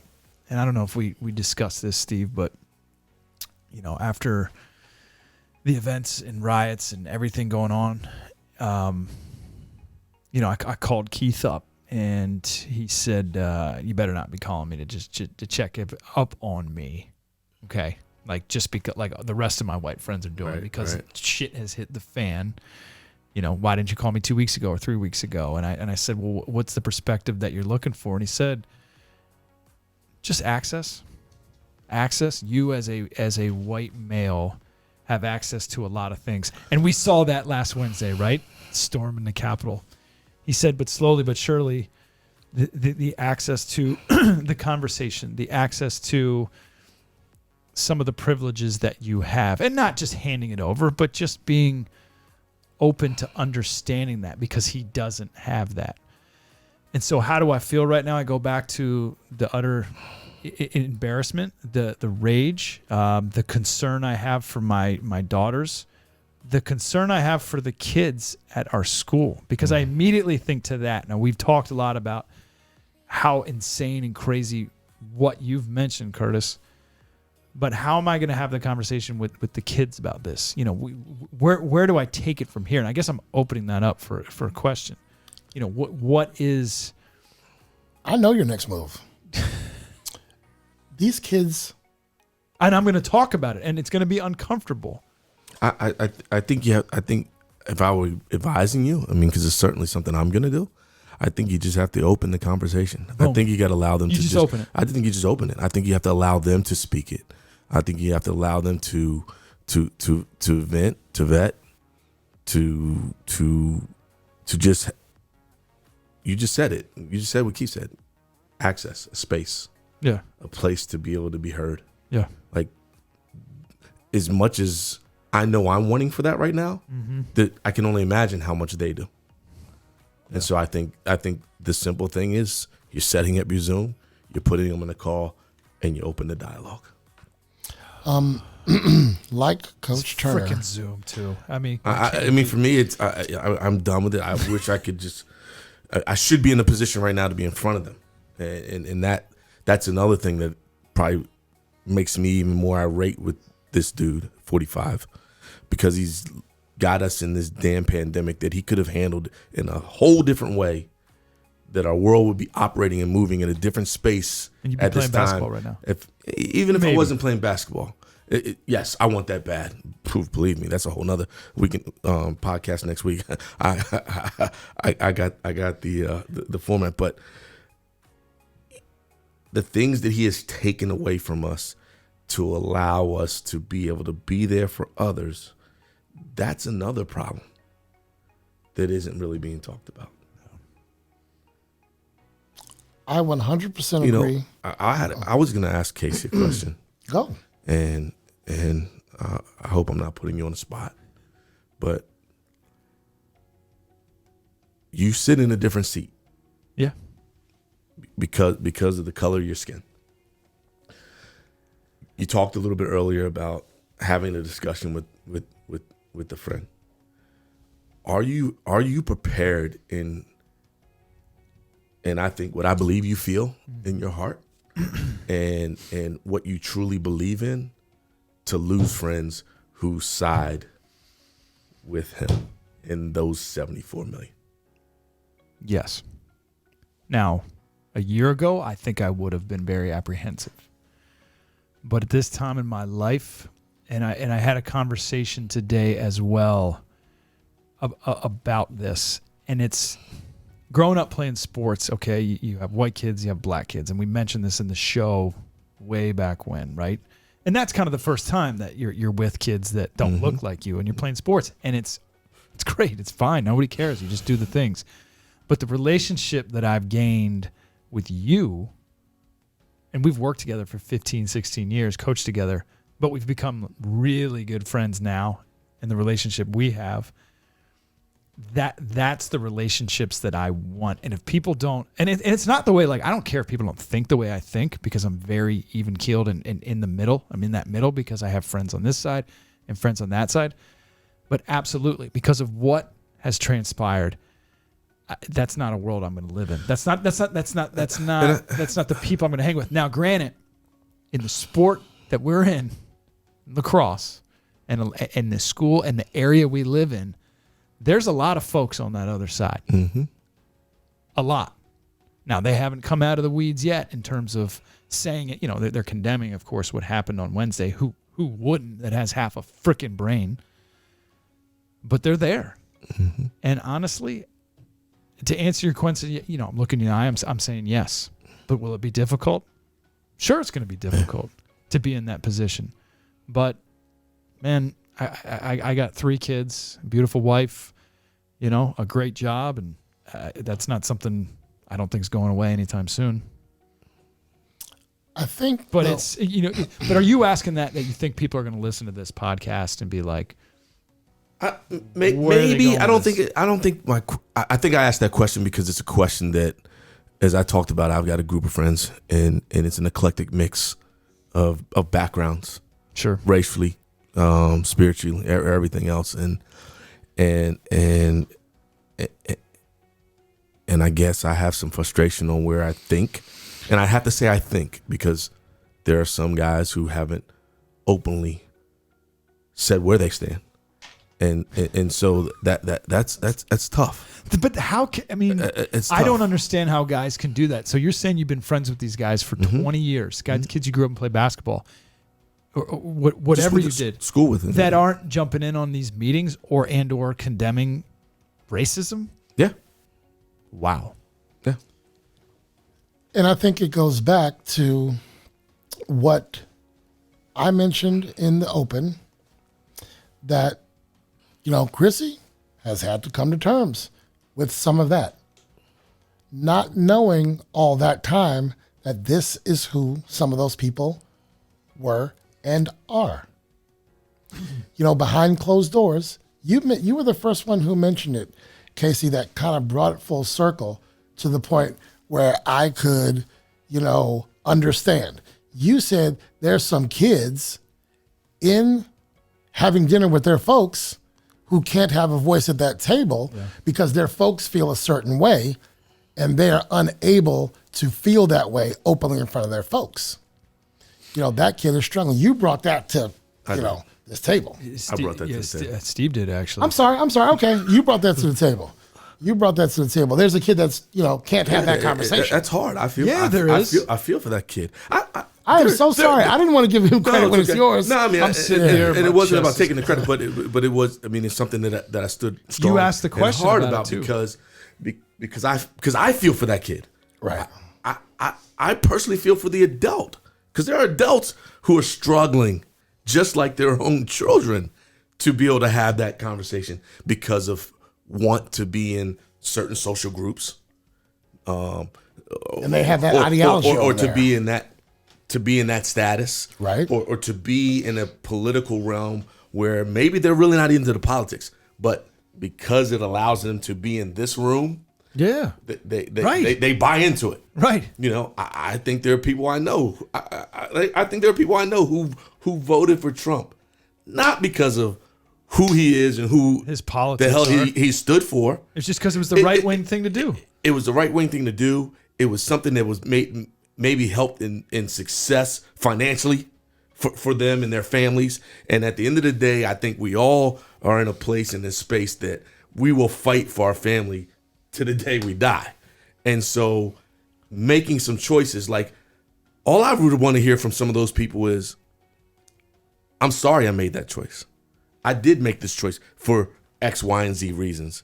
D: And I don't know if we discussed this, Steve, but, after the events and riots and everything going on, I called Keith up, and he said, you better not be calling me to check up on me. Okay. Like, just because, like the rest of my white friends are doing, because shit has hit the fan. Why didn't you call me 2 weeks ago or 3 weeks ago? And I said, well, what's the perspective that you're looking for? And he said, just access. Access. You as a white male have access to a lot of things. And we saw that last Wednesday, right? Storming the Capitol. He said, but slowly but surely, the access to the conversation, the access to some of the privileges that you have, and not just handing it over, but just being open to understanding that, because he doesn't have that. And so how do I feel right now? I go back to the utter embarrassment, the rage, the concern I have for my daughters, the concern I have for the kids at our school, because I immediately think to that. Now, we've talked a lot about how insane and crazy what you've mentioned, Kurtis. But how am I going to have the conversation with the kids about this? Where do I take it from here? And I guess I'm opening that up for a question. What is?
A: I know your next move. These kids,
D: and I'm going to talk about it, and it's going to be uncomfortable.
C: I think if I were advising you, because it's certainly something I'm going to do. I think you just have to open the conversation. I think you got to allow them to just
D: open it.
C: I think you just open it. I think you have to allow them to speak it. I think you have to allow them to vent, to vet, to just. You just said it. You just said what Keith said. Access, a space,
D: a
C: place to be able to be heard.
D: Yeah,
C: like as much as I know I'm wanting for that right now, that I can only imagine how much they do. And so I think the simple thing is you're setting up your Zoom, you're putting them in a call, and you open the dialogue.
A: Like Coach Turner,
D: freaking Zoom too. I mean,
C: for me, it's I'm done with it. I wish I could just. I should be in a position right now to be in front of them, and that's another thing that probably makes me even more irate with this dude, 45, because he's got us in this damn pandemic that he could have handled in a whole different way, that our world would be operating and moving in a different space
D: and you'd be
C: at this
D: playing
C: time.
D: basketball right now.
C: If I wasn't playing basketball, yes, I want that bad. Believe me, that's a whole nother weekend podcast next week. I got the format, but the things that he has taken away from us to allow us to be able to be there for others. That's another problem that isn't really being talked about.
A: I 100% agree.
C: I was going to ask Casey a question.
A: Go.
C: And I hope I'm not putting you on the spot, but you sit in a different seat.
D: Yeah.
C: Because of the color of your skin. You talked a little bit earlier about having a discussion with a friend. Are you prepared in, and I think what I believe you feel in your heart and what you truly believe in, to lose friends who side with him in those 74 million?
D: Yes. Now, a year ago, I think I would have been very apprehensive. But at this time in my life, and I had a conversation today as well about this, and it's growing up playing sports. Okay, you have white kids, you have black kids, and we mentioned this in the show way back when, right? And that's kind of the first time that you're with kids that don't look like you, and you're playing sports, and it's great, it's fine, nobody cares, you just do the things. But the relationship that I've gained with you, and we've worked together for 15, 16 years, coached together, but we've become really good friends now, and the relationship we have, that's the relationships that I want. And if people don't, and it's not the way, like, I don't care if people don't think the way I think, because I'm very even-keeled and in the middle. I'm in that middle because I have friends on this side and friends on that side. But absolutely, because of what has transpired, that's not a world I'm going to live in. That's not the people I'm going to hang with. Now, granted, in the sport that we're in, lacrosse, and the school and the area we live in, there's a lot of folks on that other side. Mm-hmm. A lot. Now, they haven't come out of the weeds yet in terms of saying it. You know, they're condemning, of course, what happened on Wednesday. Who wouldn't, that has half a freaking brain? But they're there. Mm-hmm. And honestly, to answer your question, you know, I'm looking in the eye, I'm saying yes. But will it be difficult? Sure, it's going to be difficult to be in that position. But, man, I got 3 kids, a beautiful wife, you know, a great job, and that's not something I don't think is going away anytime soon.
A: I think,
D: but it's, you know, but are you asking that you think people are going to listen to this podcast and be like,
C: maybe I think I asked that question because it's a question that, as I talked about, I've got a group of friends, and it's an eclectic mix of backgrounds,
D: sure,
C: racially, spiritually, everything else, and I guess I have some frustration on where I think, and I have to say I think, because there are some guys who haven't openly said where they stand. And so that's tough.
D: But how can, I mean, I don't understand how guys can do that. So you're saying you've been friends with these guys for 20 years, guys, kids you grew up and played basketball, or whatever you did,
C: school with them,
D: that aren't jumping in on these meetings or condemning racism?
C: Yeah.
D: Wow.
C: Yeah.
A: And I think it goes back to what I mentioned in the open, that, you know, Krissy has had to come to terms with some of that. Not knowing all that time that this is who some of those people were and are. You know, behind closed doors, you were the first one who mentioned it, Casey, that kind of brought it full circle to the point where I could, you know, understand. You said there's some kids in having dinner with their folks who can't have a voice at that table because their folks feel a certain way and they are unable to feel that way openly in front of their folks. You know, that kid is struggling. You brought that to, this table.
C: I brought that to the table.
D: Steve did, actually.
A: I'm sorry. Okay. You brought that to the table. There's a kid that's, can't have that conversation.
C: That's hard. I feel.
D: Yeah, there is.
C: I feel for that kid.
A: I am so sorry. I didn't want to give him credit when it's yours.
C: No, I mean,
D: I'm sitting there,
C: and it wasn't about taking the credit, but it was. I mean, it's something that I stood strong.
D: You asked the question
C: hard
D: about it too.
C: because I feel for that kid.
A: Right.
C: I personally feel for the adult, because there are adults who are struggling just like their own children to be able to have that conversation because of want to be in certain social groups,
A: and they have that ideology,
C: or to be in that status,
A: right?
C: Or to be in a political realm where maybe they're really not into the politics, but because it allows them to be in this room, they buy into it,
D: right?
C: I think there are people I know. I think there are people I know who voted for Trump, not because of who he is and who
D: his politics,
C: the hell he stood for.
D: It's just because it was the right wing thing to do.
C: It was the right wing thing to do. It was something that was maybe helped in success financially for them and their families. And at the end of the day, I think we all are in a place in this space that we will fight for our family to the day we die. And so making some choices, like, all I would want to hear from some of those people is, I'm sorry I made that choice. I did make this choice for X, Y, and Z reasons.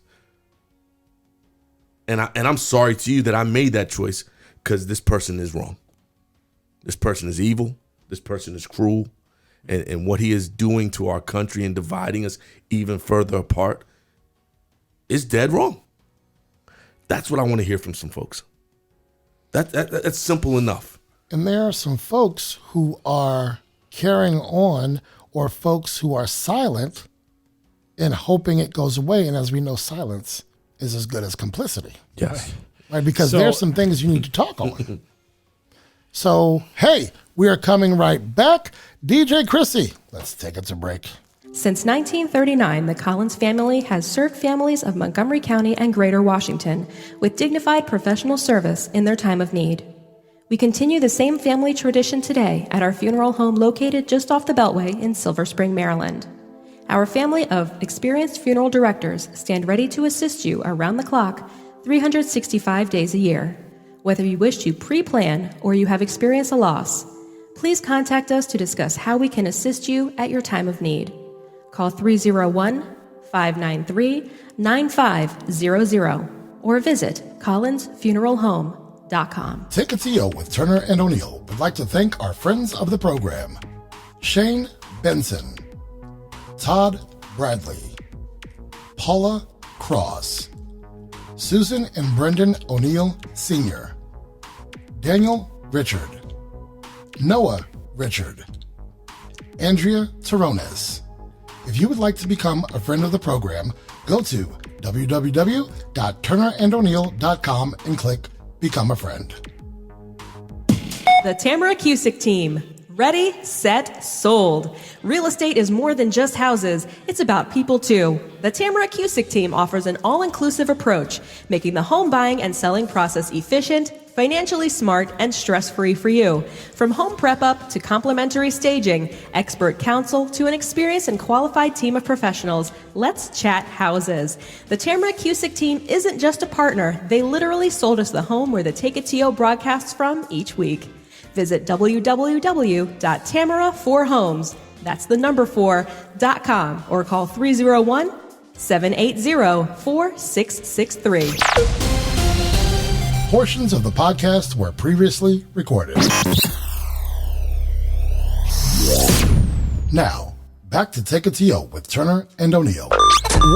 C: And I'm sorry to you that I made that choice because this person is wrong. This person is evil. This person is cruel. And what he is doing to our country and dividing us even further apart is dead wrong. That's what I want to hear from some folks. That's simple enough.
A: And there are some folks who are carrying on, or folks who are silent and hoping it goes away. And as we know, silence is as good as complicity.
C: Yes.
A: Right? Because there's some things you need to talk on. So, hey, we are coming right back. DJ Krissy, let's take it to break.
B: Since 1939, the Collins family has served families of Montgomery County and Greater Washington with dignified professional service in their time of need. We continue the same family tradition today at our funeral home located just off the Beltway in Silver Spring, Maryland. Our family of experienced funeral directors stand ready to assist you around the clock, 365 days a year. Whether you wish to pre-plan or you have experienced a loss, please contact us to discuss how we can assist you at your time of need. Call 301-593-9500 or visit collinsfuneralhome.com.
A: Take a TO with Turner and O'Neill would like to thank our friends of the program: Shane Benson, Todd Bradley, Paula Cross, Susan and Brendan O'Neill Sr., Daniel Richard, Noah Richard, Andrea Terrones. If you would like to become a friend of the program, go to www.turnerando'neill.com and click Become a Friend.
B: The Tamara Cusick Team. Ready, set, sold. Real estate is more than just houses. It's about people too. The Tamara Cusick Team offers an all-inclusive approach, making the home buying and selling process efficient, financially smart, and stress-free for you. From home prep-up to complimentary staging, expert counsel to an experienced and qualified team of professionals, let's chat houses. The Tamara Cusick Team isn't just a partner. They literally sold us the home where the Take It To broadcasts from each week. Visit www.tamara4homes, that's the number 4.com, or call 301-780-4663.
A: Portions of the podcast were previously recorded. Now, back to Take a TO with Turner and O'Neill.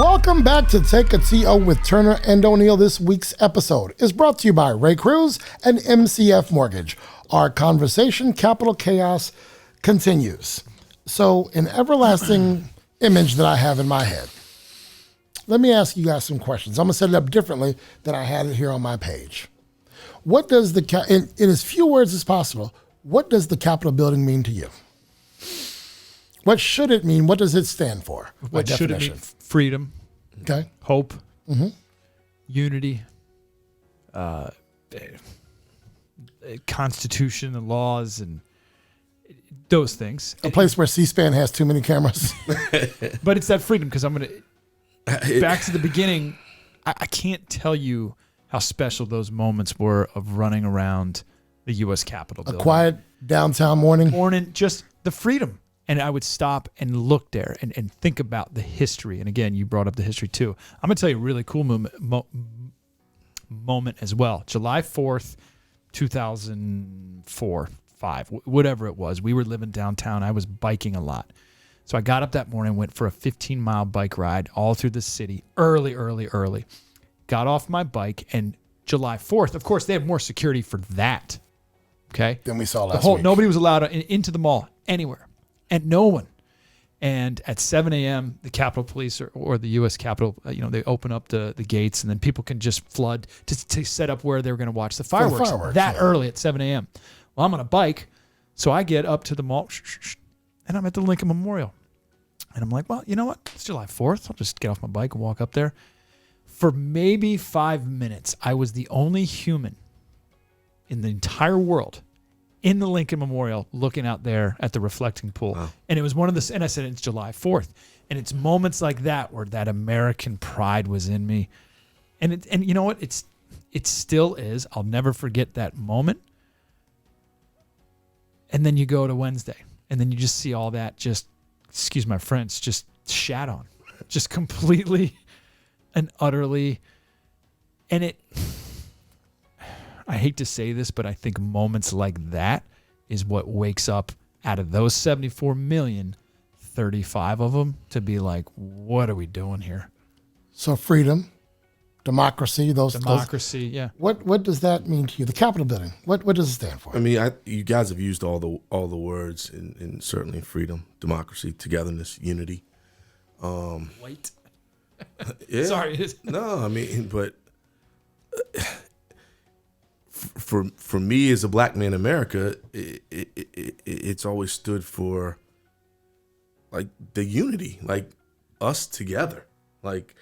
A: Welcome back to Take a TO with Turner and O'Neill. This week's episode is brought to you by Ray Cruz and MCF Mortgage. Our conversation, Capital Chaos, continues. So, an everlasting image that I have in my head. Let me ask you guys some questions. I'm going to set it up differently than I had it here on my page. What does in as few words as possible, what does the Capitol building mean to you? What should it mean? What does it stand for?
D: What should it mean? Freedom.
A: Okay.
D: Hope. Unity. Constitution and laws and those things.
A: A place where C-SPAN has too many cameras.
D: But it's that freedom, because I'm going to... Back to the beginning, I can't tell you how special those moments were of running around the U.S. Capitol building.
A: A quiet downtown morning.
D: Just the freedom. And I would stop and look there and think about the history. And again, you brought up the history too. I'm going to tell you a really cool moment as well. July 4th, 2004, 5, whatever it was. We were living downtown. I was biking a lot. So I got up that morning, went for a 15-mile bike ride all through the city, early. Got off my bike, and July 4th, of course, they have more security for that. Okay?
A: Than we saw last week.
D: Nobody was allowed into the mall anywhere, and no one. And at 7 a.m., the Capitol Police or the U.S. Capitol, they open up the gates, and then people can just flood to set up where they're going to watch the fireworks. Early at 7 a.m. Well, I'm on a bike, so I get up to the mall, and I'm at the Lincoln Memorial. And I'm like, well, you know what? It's July 4th. I'll just get off my bike and walk up there. For maybe 5 minutes, I was the only human in the entire world in the Lincoln Memorial looking out there at the reflecting pool. Wow. And it was and I said, it's July 4th. And it's moments like that where that American pride was in me. And you know what? It still is. I'll never forget that moment. And then you go to Wednesday, and then you just see all that just excuse my French, just shat on. Just completely and utterly. And I hate to say this, but I think moments like that is what wakes up out of those 74 million, 35 of them to be like, what are we doing here?
A: So freedom, democracy, those.
D: Yeah.
A: What does that mean to you? The Capitol building. What does it stand for?
C: I mean, you guys have used all the words, and certainly freedom, democracy, togetherness, unity.
D: White.
C: Yeah.
D: Sorry.
C: No, I mean, but for me as a black man in America, it's always stood for like the unity, like us together, like,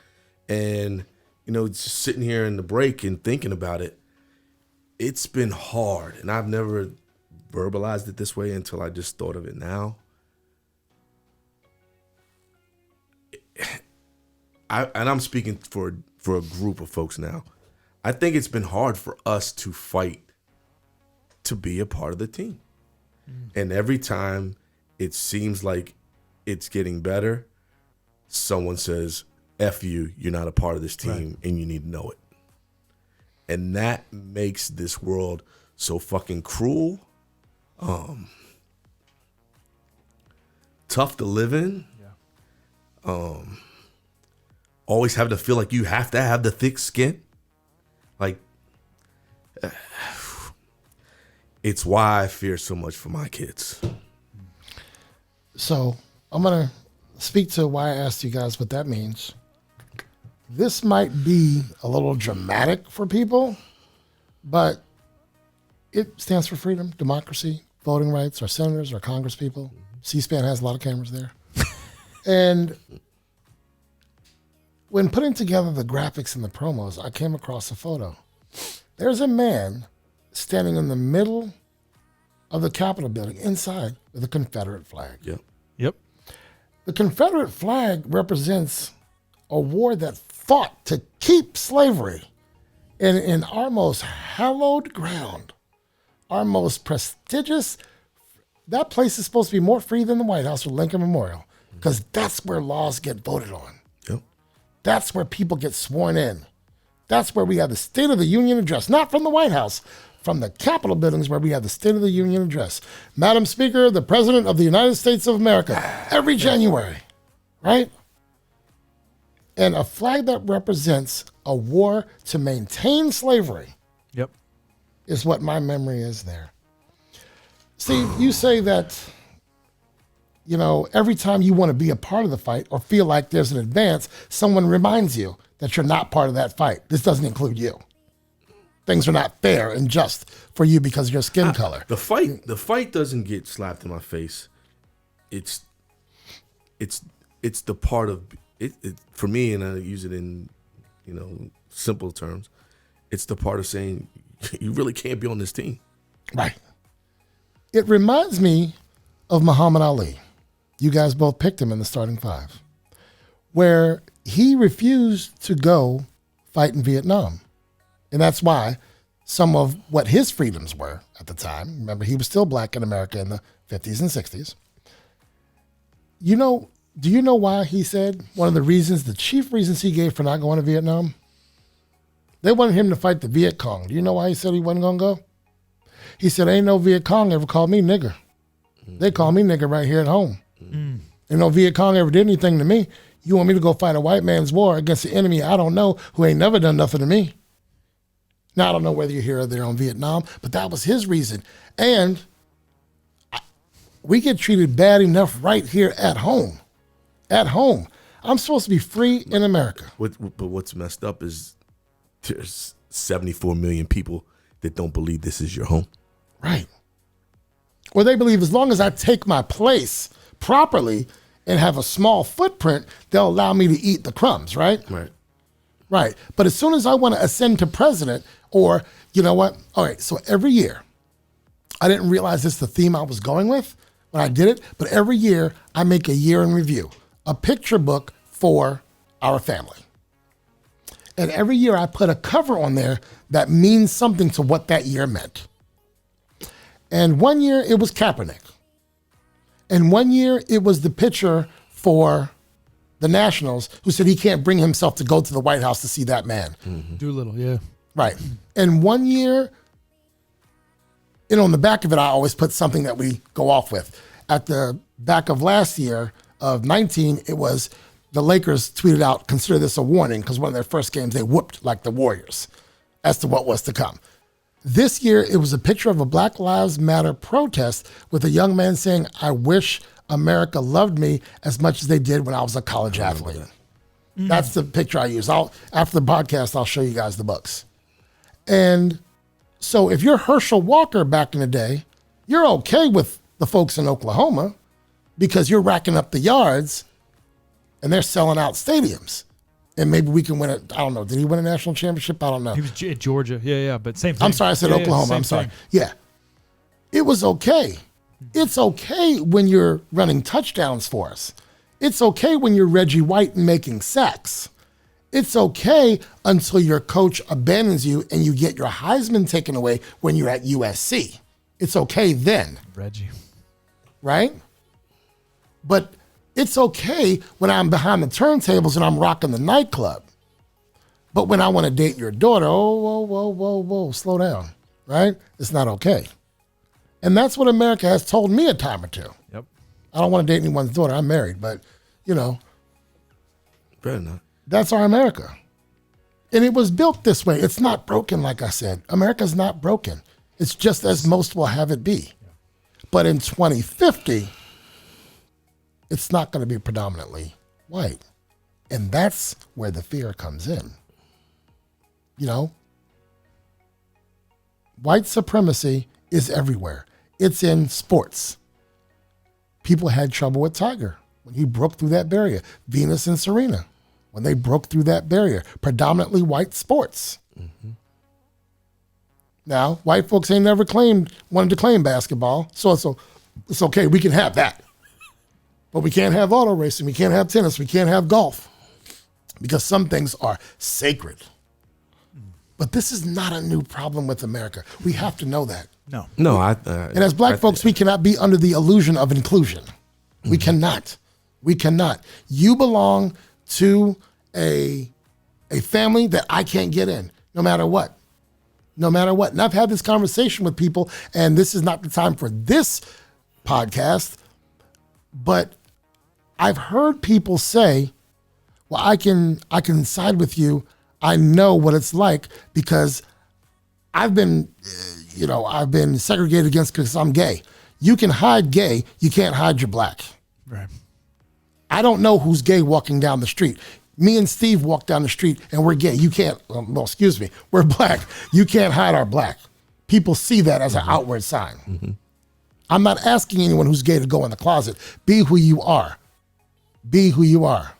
C: and just sitting here in the break and thinking about it. It's been hard, and I've never verbalized it this way until I just thought of it now. I'm speaking for a group of folks now. I think it's been hard for us to fight to be a part of the team. And every time it seems like it's getting better, someone says, F you, you're not a part of this team, and you need to know it. And that makes this world so fucking cruel, tough to live in. Always have to feel like you have to have the thick skin. Like, it's why I fear so much for my kids.
A: So I'm going to speak to why I asked you guys what that means. This might be a little dramatic for people, but it stands for freedom, democracy, voting rights, our senators, our congresspeople. C-SPAN has a lot of cameras there. And when putting together the graphics and the promos, I came across a photo. There's a man standing in the middle of the Capitol building inside with a Confederate flag.
D: Yep.
A: The Confederate flag represents a war that fought to keep slavery in our most hallowed ground, our most prestigious. That place is supposed to be more free than the White House or Lincoln Memorial, because that's where laws get voted on. That's where people get sworn in. That's where we have the State of the Union address, not from the White House, from the Capitol buildings where we have the State of the Union address. Madam Speaker, the President of the United States of America, every January, right? And a flag that represents a war to maintain slavery is what my memory is there. Steve, you say that, every time you want to be a part of the fight or feel like there's an advance, someone reminds you that you're not part of that fight. This doesn't include you. Things are not fair and just for you because of your skin color.
C: The fight doesn't get slapped in my face. It's the part of it for me, and I use it in simple terms. It's the part of saying you really can't be on this team.
A: Right. It reminds me of Muhammad Ali. You guys both picked him in the starting five, where he refused to go fight in Vietnam. And that's why some of what his freedoms were at the time, remember, he was still black in America in the 50s and 60s. Do you know why he said one of the chief reasons he gave for not going to Vietnam? They wanted him to fight the Viet Cong. Do you know why he said he wasn't going to go? He said, ain't no Viet Cong ever called me nigger. They call me nigger right here at home. Ain't no Viet Cong ever did anything to me. You want me to go fight a white man's war against the enemy I don't know, who ain't never done nothing to me. Now, I don't know whether you're here or there on Vietnam, but that was his reason. And we get treated bad enough right here at home. At home. I'm supposed to be free in America.
C: But what's messed up is there's 74 million people that don't believe this is your home.
A: Right. Or they believe as long as I take my place properly and have a small footprint, they'll allow me to eat the crumbs, right? Right. But as soon as I want to ascend to president, or, you know what? All right, so every year, I didn't realize this is the theme I was going with when I did it, but every year I make a year in review, a picture book for our family. And every year I put a cover on there that means something to what that year meant. And one year it was Kaepernick. And one year it was the pitcher for the Nationals who said he can't bring himself to go to the White House to see that man.
F: Doolittle, yeah.
A: Right. And one year, on the back of it, I always put something that we go off with. At the back of last year of 19, it was the Lakers tweeted out, consider this a warning, because one of their first games, they whooped like the Warriors as to what was to come. This year, it was a picture of a Black Lives Matter protest with a young man saying, I wish America loved me as much as they did when I was a college athlete. That's the picture I use. After the podcast, I'll show you guys the books. And so if you're Herschel Walker back in the day, you're okay with the folks in Oklahoma because you're racking up the yards and they're selling out stadiums. And maybe we can win it. I don't know. Did he win a national championship? I don't know.
D: He was at Georgia. Yeah. But same thing.
A: I'm sorry, I said Oklahoma. I'm sorry. Yeah. It was okay. It's okay when you're running touchdowns for us. It's okay when you're Reggie White and making sacks. It's okay until your coach abandons you and you get your Heisman taken away when you're at USC. It's okay then.
D: Reggie.
A: Right? But it's okay when I'm behind the turntables and I'm rocking the nightclub. But when I want to date your daughter, whoa, slow down, right? It's not okay. And that's what America has told me a time or two.
D: Yep.
A: I don't want to date anyone's daughter. I'm married, but,
C: Better not.
A: That's our America. And it was built this way. It's not broken, like I said. America's not broken. It's just as most will have it be. But in 2050, it's not going to be predominantly white. And that's where the fear comes in. White supremacy is everywhere. It's in sports. People had trouble with Tiger when he broke through that barrier. Venus and Serena, when they broke through that barrier. Predominantly white sports. Mm-hmm. Now, white folks ain't never wanted to claim basketball, so it's okay. We can have that. But we can't have auto racing. We can't have tennis. We can't have golf. Because some things are sacred. But this is not a new problem with America. We have to know that.
D: No.
A: And as black folks, we cannot be under the illusion of inclusion. Mm-hmm. We cannot. You belong to a family that I can't get in, no matter what. And I've had this conversation with people, and this is not the time for this podcast, but I've heard people say, well, I can side with you. I know what it's like because I've been segregated against because I'm gay. You can hide gay, you can't hide your black.
D: Right.
A: I don't know who's gay walking down the street. Me and Steve walk down the street and we're gay. You can't, we're black. You can't hide our black. People see that as an outward sign. Mm-hmm. I'm not asking anyone who's gay to go in the closet. Be who you are. Be who you are.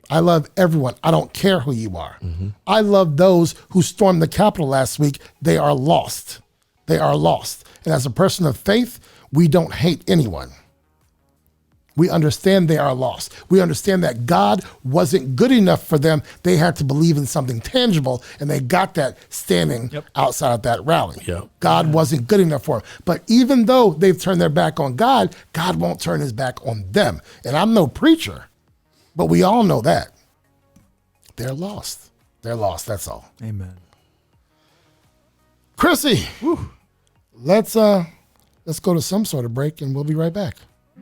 A: I love everyone. I don't care who you are. Mm-hmm. I love those who stormed the Capitol last week. They are lost. They are lost. And as a person of faith, we don't hate anyone. We understand they are lost. We understand that God wasn't good enough for them. They had to believe in something tangible, and they got that standing outside of that rally. Yep. God wasn't good enough for them. But even though they've turned their back on God, God won't turn his back on them. And I'm no preacher, but we all know that. They're lost. They're lost, that's all.
D: Amen.
A: Krissy, let's go to some sort of break, and we'll be right back.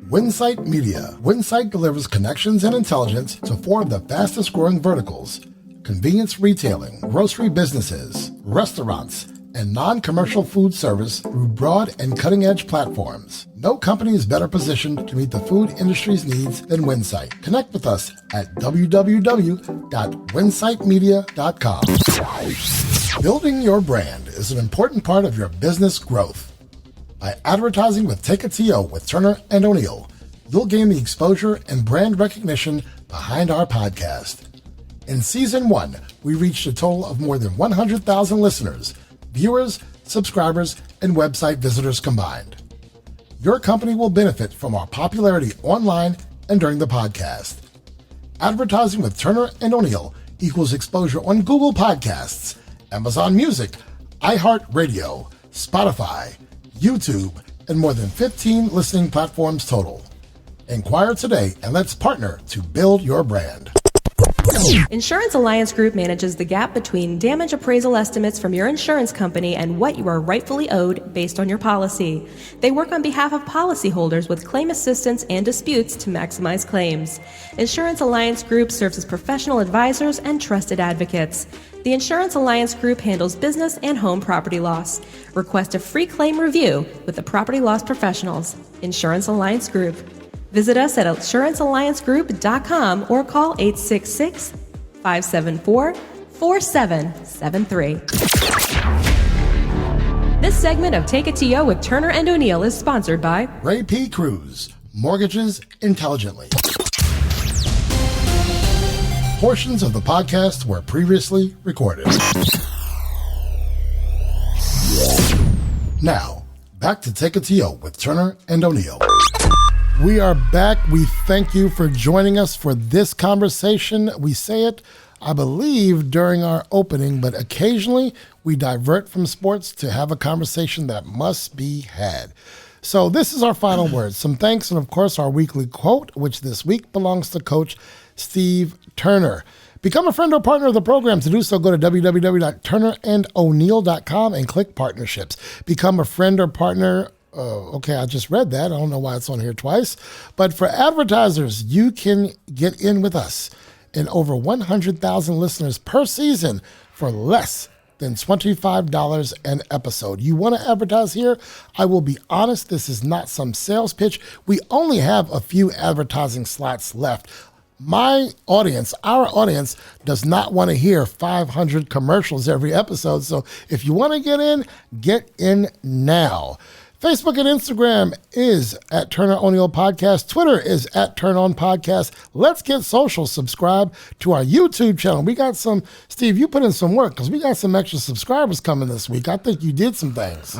A: Winsight Media. Winsight delivers connections and intelligence to four of the fastest growing verticals: convenience retailing, grocery businesses, restaurants, and non-commercial food service through broad and cutting-edge platforms. No company is better positioned to meet the food industry's needs than Winsight. Connect with us at www.winsightmedia.com. Building your brand is an important part of your business growth. By advertising with Take a TO with Turner and O'Neill, you'll gain the exposure and brand recognition behind our podcast. In Season 1, we reached a total of more than 100,000 listeners, viewers, subscribers, and website visitors combined. Your company will benefit from our popularity online and during the podcast. Advertising with Turner and O'Neill equals exposure on Google Podcasts, Amazon Music, iHeartRadio, Spotify, YouTube, and more than 15 listening platforms total. Inquire today and let's partner to build your brand.
B: Insurance Alliance Group manages the gap between damage appraisal estimates from your insurance company and what you are rightfully owed based on your policy. They work on behalf of policyholders with claim assistance and disputes to maximize claims. Insurance Alliance Group serves as professional advisors and trusted advocates. The Insurance Alliance Group handles business and home property loss. Request a free claim review with the property loss professionals. Insurance Alliance Group. Visit us at insurancealliancegroup.com or call 866-574-4773. This segment of Take It To You with Turner and O'Neill is sponsored by
A: Ray P. Cruz, Mortgages Intelligently. Portions of the podcast were previously recorded. Now, back to Take It To You with Turner and O'Neill. We are back. We thank you for joining us for this conversation. We say it, I believe, during our opening, but occasionally we divert from sports to have a conversation that must be had. So this is our final word. Some thanks, and of course, our weekly quote, which this week belongs to Coach Steve Turner. Become a friend or partner of the program. To do so, go to www.turnerandoneil.com and click partnerships. Become a friend or partner. Okay, I just read that. I don't know why it's on here twice. But for advertisers, you can get in with us and over 100,000 listeners per season for less than $25 an episode. You want to advertise here? I will be honest, this is not some sales pitch. We only have a few advertising slots left. My audience, our audience, does not want to hear 500 commercials every episode. So if you want to get in now. Facebook and Instagram is at Turner O'Neill Podcast. Twitter is at Turn On Podcast. Let's get social. Subscribe to our YouTube channel. We got some, Steve, you put in some work because we got some extra subscribers coming this week. I think you did some things.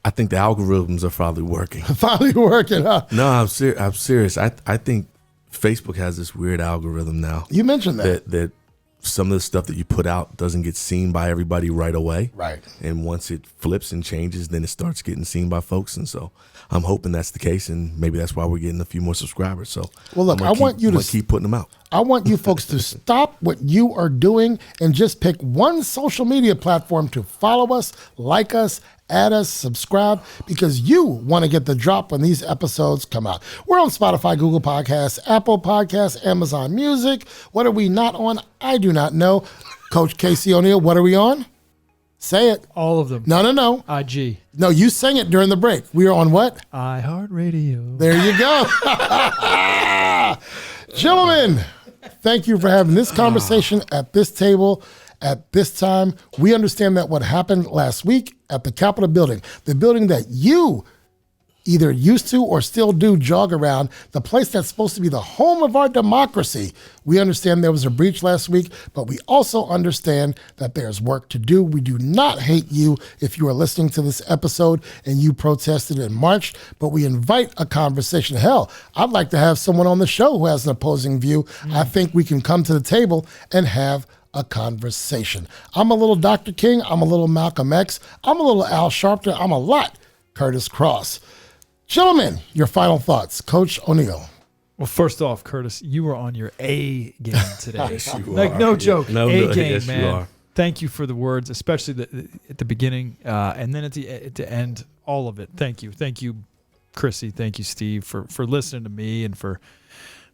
C: I think the algorithms are finally working.
A: Finally working, huh?
C: No, I'm serious. I think Facebook has this weird algorithm now.
A: You mentioned that
C: some of the stuff that you put out doesn't get seen by everybody right away.
A: Right.
C: And once it flips and changes, then it starts getting seen by folks. And so I'm hoping that's the case, and maybe that's why we're getting a few more subscribers. So
A: well, look, I want you to
C: keep putting them out.
A: I want you folks to stop what you are doing and just pick one social media platform to follow us, like us, add us, subscribe, because you want to get the drop when these episodes come out. We're on Spotify, Google Podcasts, Apple Podcasts, Amazon Music. What are we not on? I do not know. Coach Casey O'Neill, what are we on? Say it.
D: All of them.
A: No.
D: IG.
A: No, you sang it during the break. We are on what?
D: iHeartRadio.
A: There you go. Gentlemen, thank you for having this conversation at this table at this time. We understand that what happened last week at the Capitol building, the building that you either used to or still do jog around, the place that's supposed to be the home of our democracy. We understand there was a breach last week, but we also understand that there's work to do. We do not hate you if you are listening to this episode and you protested and marched, but we invite a conversation. Hell, I'd like to have someone on the show who has an opposing view. I think we can come to the table and have a conversation. I'm a little Dr. King. I'm a little Malcolm X. I'm a little Al Sharpton. I'm a lot Kurtis Cross. Gentlemen, your final thoughts. Coach O'Neill.
D: Well, first off, Kurtis, you were on your A game today.
C: Yes, you
D: like,
C: are.
D: no joke.
C: No,
D: A game,
C: yes,
D: man.
C: you are.
D: Thank you for the words, especially at the beginning and then at the end, all of it. Thank you. Thank you, Krissy. Thank you, Steve, for listening to me and for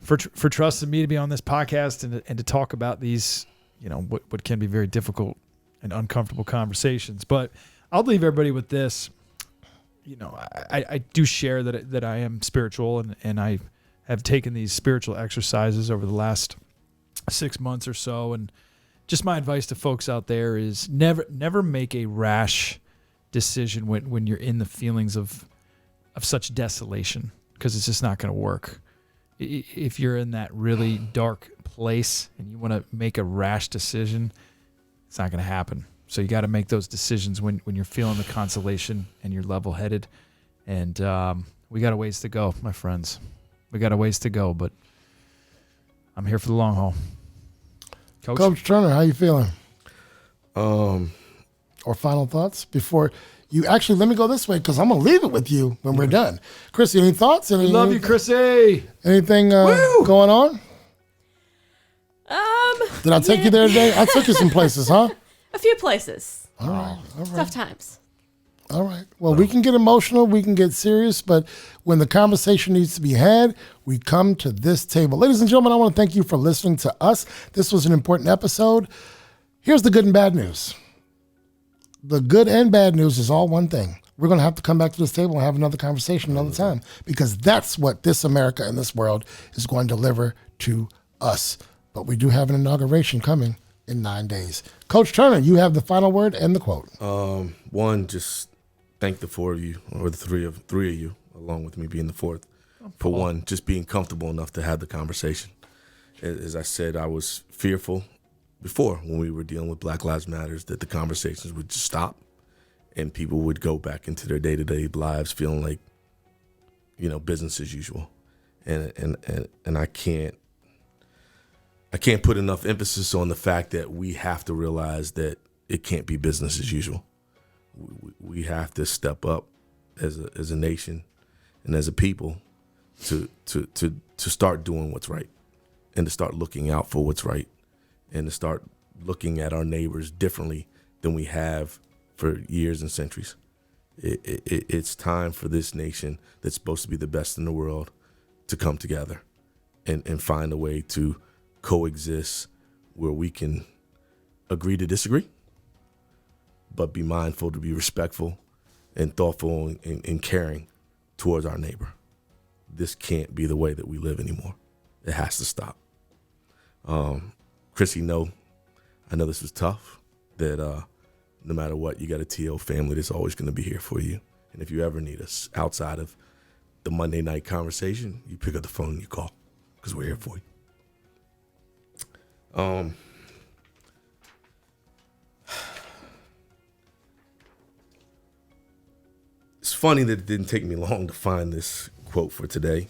D: trusting me to be on this podcast and to talk about these, what can be very difficult and uncomfortable conversations. But I'll leave everybody with this. I do share that I am spiritual and I have taken these spiritual exercises over the last 6 months or so. And just my advice to folks out there is never make a rash decision when you're in the feelings of such desolation, because it's just not going to work. If you're in that really dark place and you want to make a rash decision, it's not going to happen. So you got to make those decisions when you're feeling the consolation and you're level-headed. And we got a ways to go, my friends. We got a ways to go, but I'm here for the long haul. Coach
A: Turner, how you feeling? Or final thoughts before You actually, let me go this way because I'm going to leave it with you when we're done. Krissy, any thoughts?
D: Love you, Krissy.
A: Anything going on? Did I take you there today? I took you some places, huh?
B: A few places.
A: All right.
B: Tough times.
A: All right. Well, we can get emotional, we can get serious, but when the conversation needs to be had, we come to this table. Ladies and gentlemen, I want to thank you for listening to us. This was an important episode. Here's the good and bad news. The good and bad news is all one thing. We're going to have to come back to this table and have another conversation another time because that's what this America and this world is going to deliver to us. But we do have an inauguration coming in 9 days. Coach Turner, you have the final word and the quote.
C: One, just thank the four of you, or the three of you, along with me being the fourth, for one, just being comfortable enough to have the conversation. As I said, I was fearful before when we were dealing with Black Lives Matter that the conversations would just stop and people would go back into their day-to-day lives feeling like, business as usual. And I can't put enough emphasis on the fact that we have to realize that it can't be business as usual. We have to step up as a nation and as a people to start doing what's right and to start looking out for what's right and to start looking at our neighbors differently than we have for years and centuries. It's time for this nation that's supposed to be the best in the world to come together and find a way to coexist where we can agree to disagree, but be mindful to be respectful and thoughtful and caring towards our neighbor. This can't be the way that we live anymore. It has to stop. Krissy, I know this was tough, that no matter what, you got a TO family that's always going to be here for you. And if you ever need us outside of the Monday night conversation, you pick up the phone and you call because we're here for you. It's funny that it didn't take me long to find this quote for today.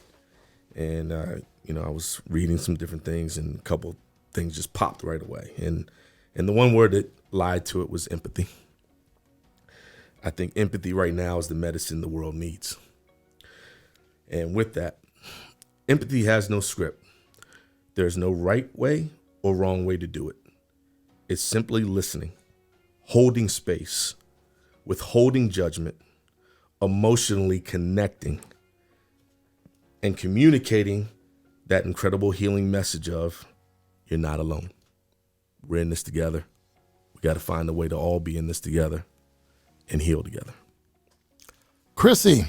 C: And, I was reading some different things and a couple things just popped right away. And the one word that lied to it was empathy. I think empathy right now is the medicine the world needs. And with that, empathy has no script. There's no right way or wrong way to do it. It's simply listening, holding space, withholding judgment, emotionally connecting, and communicating that incredible healing message of you're not alone. We're in this together. We got to find a way to all be in this together and heal together.
A: Krissy,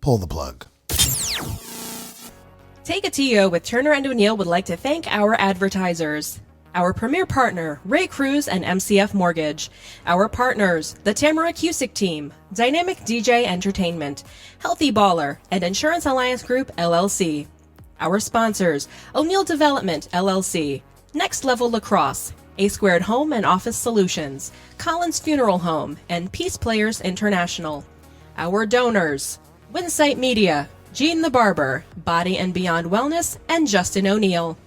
A: pull the plug.
B: Take a TO with Turner and O'Neill would like to thank our advertisers. Our premier partner, Ray Cruz and MCF Mortgage. Our partners, the Tamara Cusick Team, Dynamic DJ Entertainment, Healthy Baller, and Insurance Alliance Group, LLC. Our sponsors, O'Neill Development, LLC, Next Level Lacrosse, A Squared Home and Office Solutions, Collins Funeral Home, and Peace Players International. Our donors, Winsight Media, Gene the Barber, Body and Beyond Wellness, and Justin O'Neill.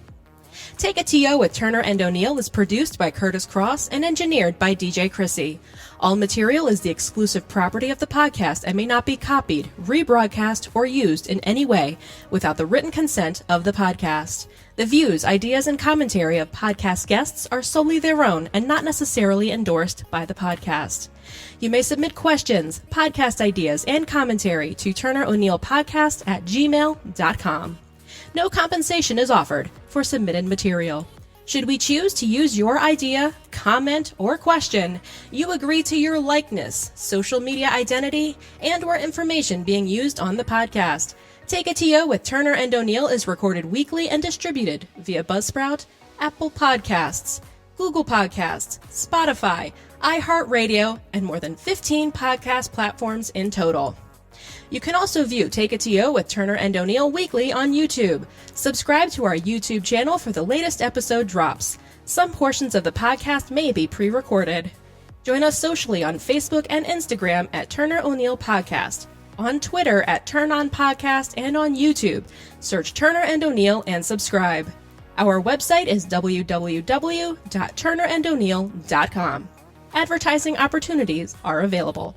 B: Take a TO with Turner and O'Neill is produced by Kurtis Cross and engineered by DJ Krissy. All material is the exclusive property of the podcast and may not be copied, rebroadcast, or used in any way without the written consent of the podcast. The views, ideas, and commentary of podcast guests are solely their own and not necessarily endorsed by the podcast. You may submit questions, podcast ideas, and commentary to turneroneillpodcast@gmail.com. No compensation is offered for submitted material. Should we choose to use your idea, comment, or question, you agree to your likeness, social media identity, and/or information being used on the podcast. Take a TO with Turner and O'Neill is recorded weekly and distributed via Buzzsprout, Apple Podcasts, Google Podcasts, Spotify, iHeartRadio, and more than 15 podcast platforms in total. You can also view Take a TO with Turner and O'Neill weekly on YouTube. Subscribe to our YouTube channel for the latest episode drops. Some portions of the podcast may be pre-recorded. Join us socially on Facebook and Instagram at Turner O'Neill Podcast, on Twitter at Turn On Podcast, and on YouTube. Search Turner and O'Neill and subscribe. Our website is www.turnerando'neill.com. advertising opportunities are available.